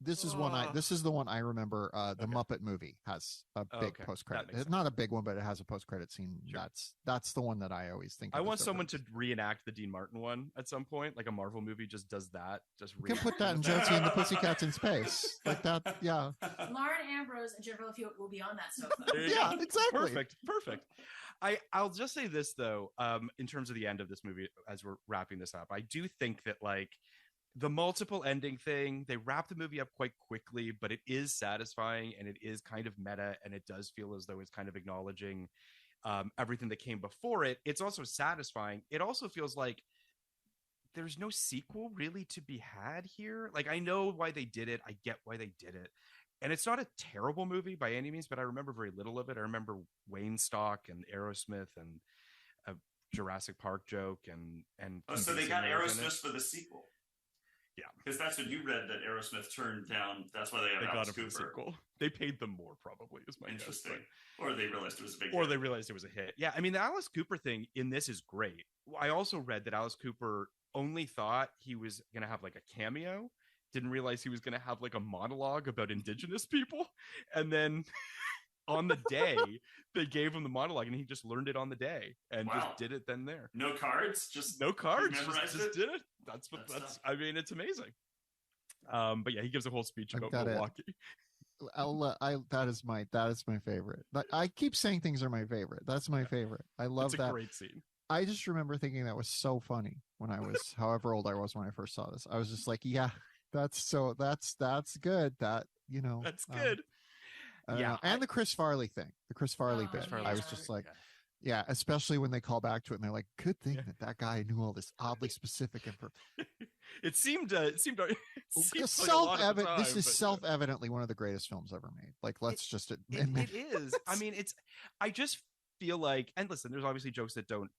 this is the one I remember. The Muppet movie has a big post-credit. It's not a big one, but it has a post-credit scene. Sure. That's the one that I always think. I want someone to reenact the Dean Martin one at some point, like a Marvel movie just does that. Just you can put that in Josie and the Pussycats in Space, like that. Yeah. Lauren Ambrose and Jennifer Love will be on that sofa. Yeah, exactly. Perfect. I'll just say this though, in terms of the end of this movie, as we're wrapping this up, I do think that like the multiple ending thing, they wrap the movie up quite quickly, but it is satisfying and it is kind of meta, and it does feel as though it's kind of acknowledging everything that came before it. It's also satisfying. It also feels like there's no sequel really to be had here. Like, I know why they did it. I get why they did it. And it's not a terrible movie by any means, but I remember very little of it. I remember Wayne Stock and Aerosmith and a Jurassic Park joke and so they got Aerosmith for the sequel. Yeah, because that's what you read, that Aerosmith turned down. That's why they got him for the sequel. They paid them more, probably, is my interesting. Guess, or they realized it was a big. Or hit. They realized it was a hit. Yeah, I mean, the Alice Cooper thing in this is great. I also read that Alice Cooper only thought he was going to have like a cameo, didn't realize he was going to have like a monologue about Indigenous people, and then on the day they gave him the monologue, and he just learned it on the day and just did it then there. No cards, just no cards, just did it. That's I mean, it's amazing. But yeah, he gives a whole speech about Milwaukee. That is my favorite. I keep saying things are my favorite. That's my favorite. I love that. It's a great scene. I just remember thinking that was so funny when I was however old I was when I first saw this. I was just like, yeah, that's good. That, you know, that's good. Yeah, and the Chris Farley thing, the Chris Farley bit. I was just like, yeah, especially when they call back to it and they're like, good thing that guy knew all this oddly specific information. It seemed self-evident. This is self-evidently one of the greatest films ever made. Like, let's just admit it is. I mean, I just feel like, and listen, there's obviously jokes that don't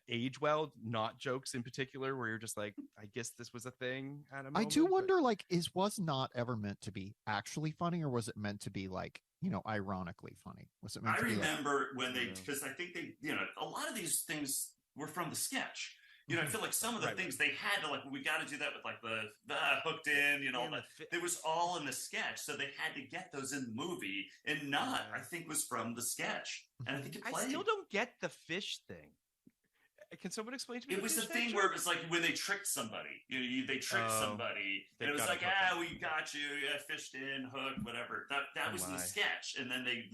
age well, not jokes in particular where you're just like, I guess this was a thing at a moment. I do wonder, like, was not ever meant to be actually funny, or was it meant to be like, you know, ironically funny? Was it meant to be remember when they, because I think they, you know, a lot of these things were from the sketch. You know, I feel like some of the things they had to, like, we got to do that with like the hooked in, you know, it was all in the sketch. So they had to get those in the movie, and not, I think, was from the sketch. And I think it played. I still don't get the fish thing. Can someone explain to me? It was the thing where it was like when they tricked somebody. They tricked somebody. And it was like, we got you. Yeah, fished in, hooked, whatever. That was the sketch. And then they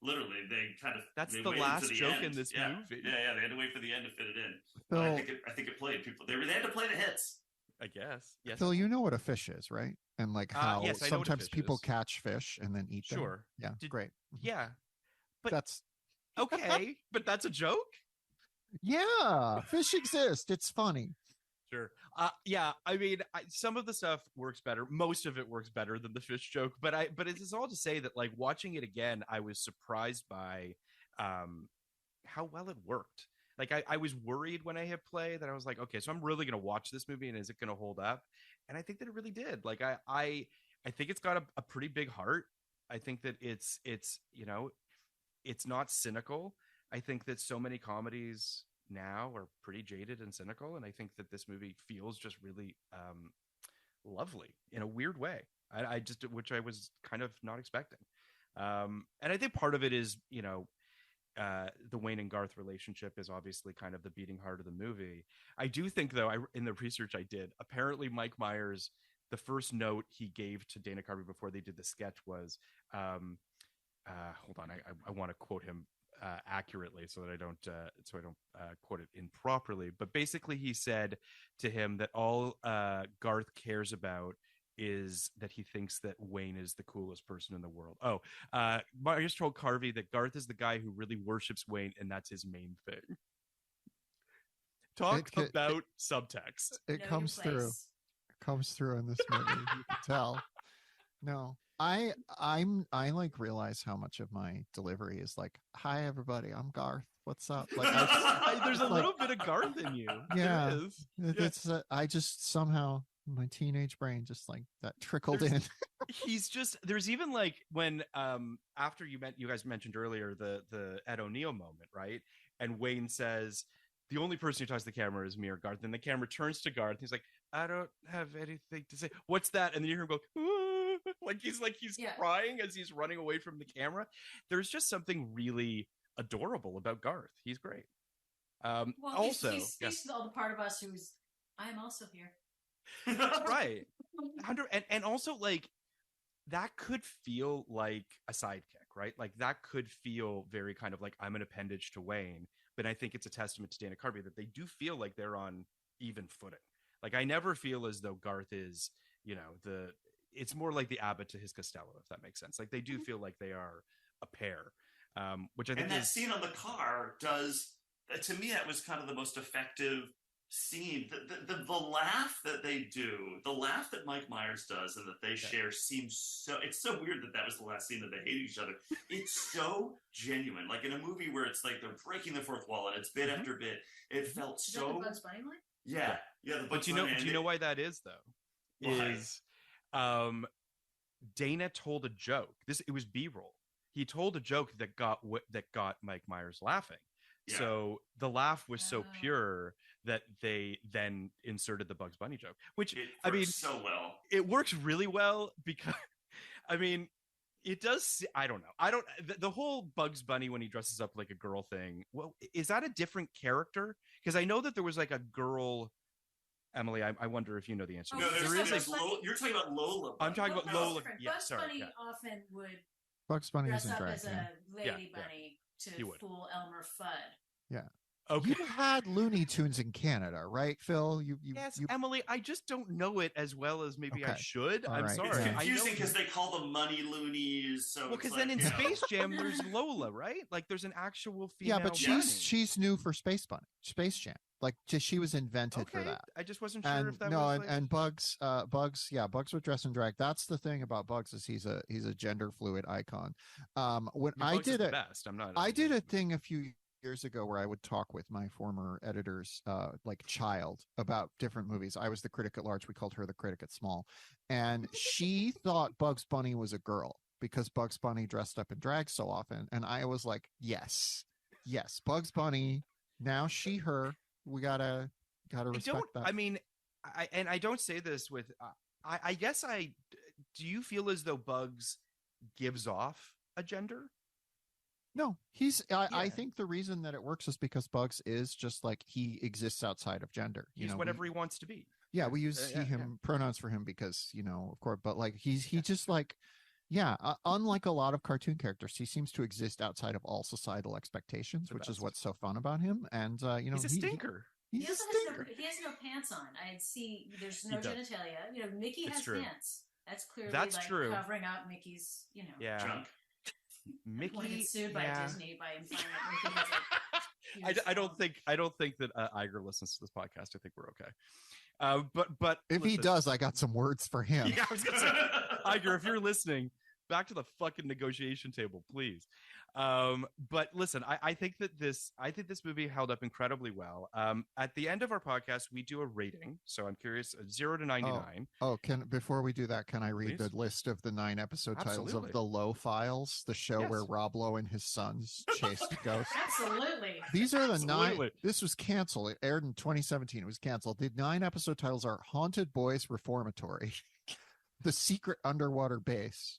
literally, they kind of. That's the last joke in this movie. Yeah. They had to wait for the end to fit it in. But I think it played people. They had to play the hits. I guess. Yes. Phil, you know what a fish is, right? And like how sometimes people catch fish and then eat them. Sure. Yeah. Great. Yeah. But that's okay. But that's a joke. Yeah, fish exist. It's funny. Sure. Yeah. I mean, some of the stuff works better. Most of it works better than the fish joke. But it is all to say that, like, watching it again, I was surprised by how well it worked. Like, I was worried when I hit play that I was like, okay, so I'm really going to watch this movie, and is it going to hold up? And I think that it really did. Like, I think it's got a pretty big heart. I think that it's you know, it's not cynical. I think that so many comedies now are pretty jaded and cynical, and I think that this movie feels just really lovely in a weird way. I just, which I was kind of not expecting. And I think part of it is, the Wayne and Garth relationship is obviously kind of the beating heart of the movie. I do think, though, in the research I did, apparently Mike Myers, the first note he gave to Dana Carvey before they did the sketch was, hold on, I want to quote him accurately so that I don't quote it improperly. But basically, he said to him that all Garth cares about is that he thinks that Wayne is the coolest person in the world. Myers told Carvey that Garth is the guy who really worships Wayne, and that's his main thing. Talk about subtext. It comes through. It comes through in this movie. You can tell. No, I like realize how much of my delivery is like, "Hi everybody, I'm Garth. What's up?" Like, there's a little bit of Garth in you. Yeah, it's I just somehow my teenage brain just like that trickled in. He's just, there's even like when after you guys mentioned earlier the Ed O'Neill moment, right? And Wayne says, the only person who talks to the camera is me or Garth. And the camera turns to Garth. He's like, I don't have anything to say. What's that? And then you hear him go, like he's crying as he's running away from the camera. There's just something really adorable about Garth. He's great. Well, also, he speaks to all the part of us who's, I'm also here. Right. And also, like, that could feel like a sidekick, right? Like that could feel very kind of like I'm an appendage to Wayne. But I think it's a testament to Dana Carvey that they do feel like they're on even footing. Like I never feel as though Garth is, it's more like the Abbott to his Costello, if that makes sense. Like they do feel like they are a pair, which I think. And that scene on the car does, to me, that was kind of the most effective scene. The laugh that they do, the laugh that Mike Myers does and that they share seems so, it's so weird that was the last scene that they hate each other. It's so genuine. Like in a movie where it's like they're breaking the fourth wall and it's bit after bit, it felt Is so. that the Bugs Bunny line? Yeah. The But do you know why that is though? Why? Is Dana told a joke. It was B-roll. He told a joke that got Mike Myers laughing. Yeah. So the laugh was so pure that they then inserted the Bugs Bunny joke, which so well. It works really well because, it does. I don't know. The whole Bugs Bunny when he dresses up like a girl thing. Well, is that a different character? Because I know that there was like a girl. Emily, I wonder if you know the answer. No, you're talking about Lola. I'm talking about Lola. Yeah, Bugs Bunny often would Bugs Bunny dress isn't up drag, as a lady bunny to fool Elmer Fudd. Yeah. Okay. You had Looney Tunes in Canada, right, Phil? Yes, Emily. I just don't know it as well as maybe I should. I'm sorry. It's confusing because they call them Money Loonies. So because then in Space Jam there's Lola, right? Like there's an actual female. Yeah, but she's new for Space Jam. Like she was invented for that. I just wasn't sure if that was. And Bugs, Bugs would dress in drag. That's the thing about Bugs is he's a gender fluid icon. When I did it, I did a thing a few years ago where I would talk with my former editor's like child about different movies. I was the critic at large. We called her the critic at small, and she thought Bugs Bunny was a girl because Bugs Bunny dressed up in drag so often. And I was like, yes, Bugs Bunny. Now she, her. We gotta respect that. I don't say this with. I guess do you feel as though Bugs gives off a gender? No, I think the reason that it works is because Bugs is just like he exists outside of gender. He's whatever he wants to be. Yeah, we use him pronouns for him because of course, but like he just like. Yeah, unlike a lot of cartoon characters, he seems to exist outside of all societal expectations, which is what's so fun about him. And he's a stinker. He has no pants on. I see. There's no genitalia. Mickey has pants. That's clearly true. Covering up Mickey's. Junk. Mickey get sued by Disney by implying that Mickey has I don't think that Iger listens to this podcast. I think we're okay. But if he does, I got some words for him. Yeah, I was gonna say, Iger, if you're listening, back to the fucking negotiation table, please. But listen, I think this movie held up incredibly well. At the end of our podcast, we do a rating. So I'm curious, 0 to 99. Before we do that, can I read the list of the 9 episode titles of The Low Files, the show where Rob Lowe and his sons chased ghosts? Absolutely. These are the 9. This was canceled. It aired in 2017. It was canceled. The 9 episode titles are Haunted Boys Reformatory, The Secret Underwater Base,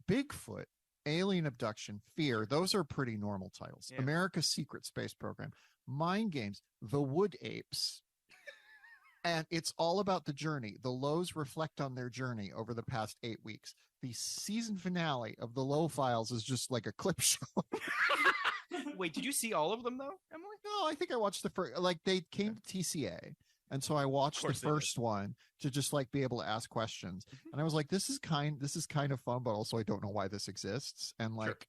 Bigfoot, Alien Abduction, Fear. Those are pretty normal titles. Yeah. America's Secret Space Program, Mind Games, The Wood Apes. And it's all about the journey. The Lows reflect on their journey over the past 8 weeks. The season finale of The Low Files is just like a clip show. Wait, did you see all of them though, Emily? No, I think I watched the first. Like they came to TCA. And so I watched the first one to just like be able to ask questions. And I was like, this is kind of fun, but also I don't know why this exists. And like,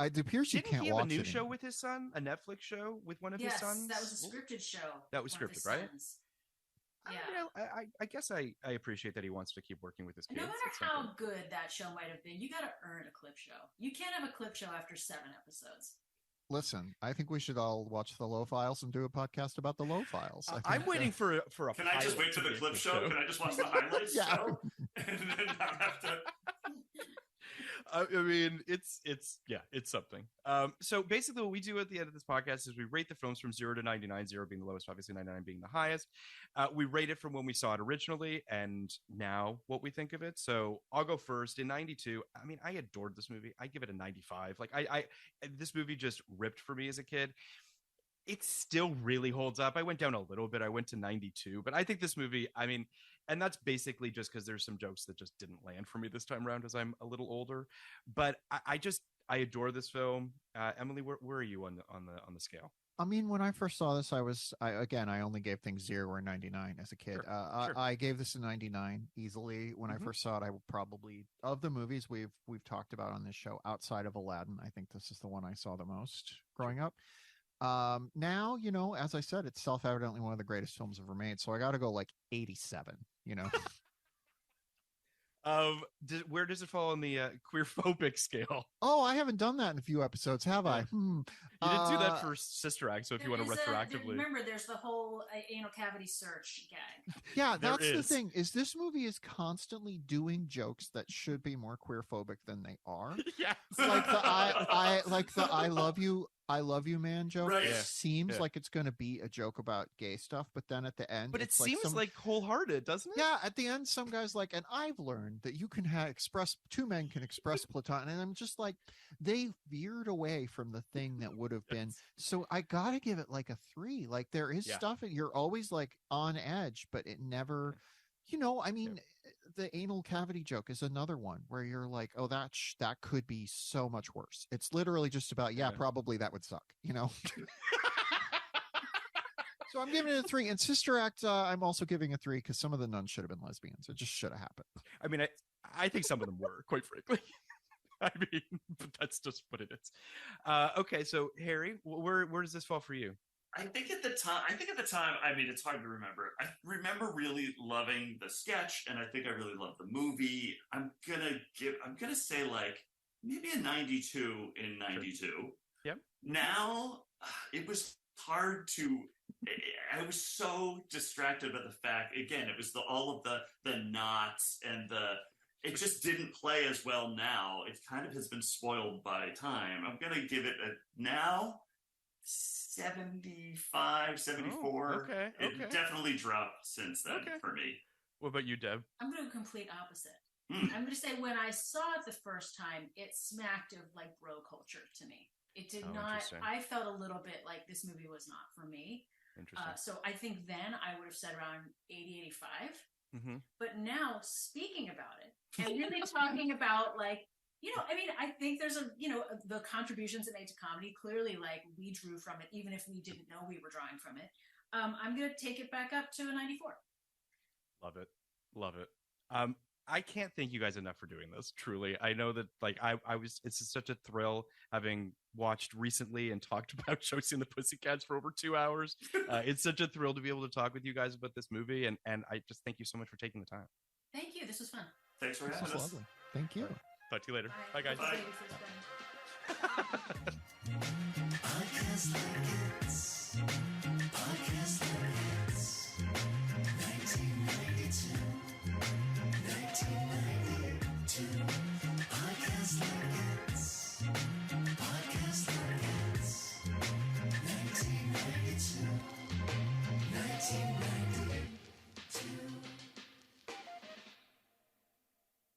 it appears you can't watch it. Didn't he have a new show with his son? A Netflix show with one of his sons? That was a scripted show. That was scripted, right? Yeah. I guess I appreciate that he wants to keep working with his kids. No matter how good that show might have been, you got to earn a clip show. You can't have a clip show after 7 episodes. Listen, I think we should all watch The Low Files and do a podcast about The Low Files. I'm waiting for a. Can I just wait for the clip show? Can I just watch the highlights show? And then not have to. I mean, it's something. So basically, what we do at the end of this podcast is we rate the films from 0 to 99, 0 being the lowest, obviously 99 being the highest. We rate it from when we saw it originally and now what we think of it. So I'll go first. In 92, I mean, I adored this movie. I give it a 95. Like this movie just ripped for me as a kid. It still really holds up. I went down a little bit. I went to 92, but I think this movie, I mean, and that's basically just because there's some jokes that just didn't land for me this time around as I'm a little older. But I adore this film. Emily, where are you on the scale? I mean, when I first saw this, I only gave things 0 or 99 as a kid. Sure. I gave this a 99 easily. When I first saw it, I would probably, of the movies we've talked about on this show outside of Aladdin, I think this is the one I saw the most growing up. Now, you know, as I said, it's self-evidently one of the greatest films ever made. So I got to go like 87, you know. Where does it fall on the queerphobic scale? Oh, I haven't done that in a few episodes, have I? You didn't do that for Sister Act, so if you want to retroactively... remember, there's the whole anal cavity search gag. Yeah, that's the thing, is this movie is constantly doing jokes that should be more queerphobic than they are. Yeah. Like the I love you man joke. Right. Seems like it's going to be a joke about gay stuff, but then at the end, but it seems like wholehearted, doesn't it? Yeah, at the end, some guy's like, and I've learned that you can two men can express platonic, and I'm just like, they veered away from the thing that would have been. So I gotta give it like a 3. Like there is stuff, and you're always like on edge, but it never. You know, I mean, the anal cavity joke is another one where you're like, oh, that could be so much worse. It's literally just about, probably that would suck, you know? So I'm giving it a 3. And Sister Act, I'm also giving a 3 because some of the nuns should have been lesbians. It just should have happened. I mean, I think some of them were, quite frankly. I mean, but that's just what it is. Okay, so Harry, where does this fall for you? I think at the time, I mean, it's hard to remember. I remember really loving the sketch, and I think I really loved the movie. I'm gonna say like maybe a 92 in 92. Sure. Yep. Now, it was hard to, I was so distracted by the fact, again, it was all of the knots and it just didn't play as well now. It kind of has been spoiled by time. I'm gonna give it now 75, 74. Okay. It definitely dropped since then for me. What about you, Deb? I'm going to go complete opposite. I'm going to say when I saw it the first time, it smacked of like bro culture to me. It did not. I felt a little bit like this movie was not for me. Interesting. So I think then I would have said around 80, 85. Mm-hmm. But now speaking about it and really talking about like, you know, I mean, I think there's the contributions it made to comedy. Clearly, like we drew from it, even if we didn't know we were drawing from it. I'm going to take it back up to a 94. Love it. I can't thank you guys enough for doing this. Truly, I know that like it's such a thrill having watched recently and talked about Josie and the Pussycats for over 2 hours. It's such a thrill to be able to talk with you guys about this movie, and I just thank you so much for taking the time. Thank you. This was fun. Thanks for having us. Lovely. Thank you. Talk to you later. Bye, guys. Bye. Bye.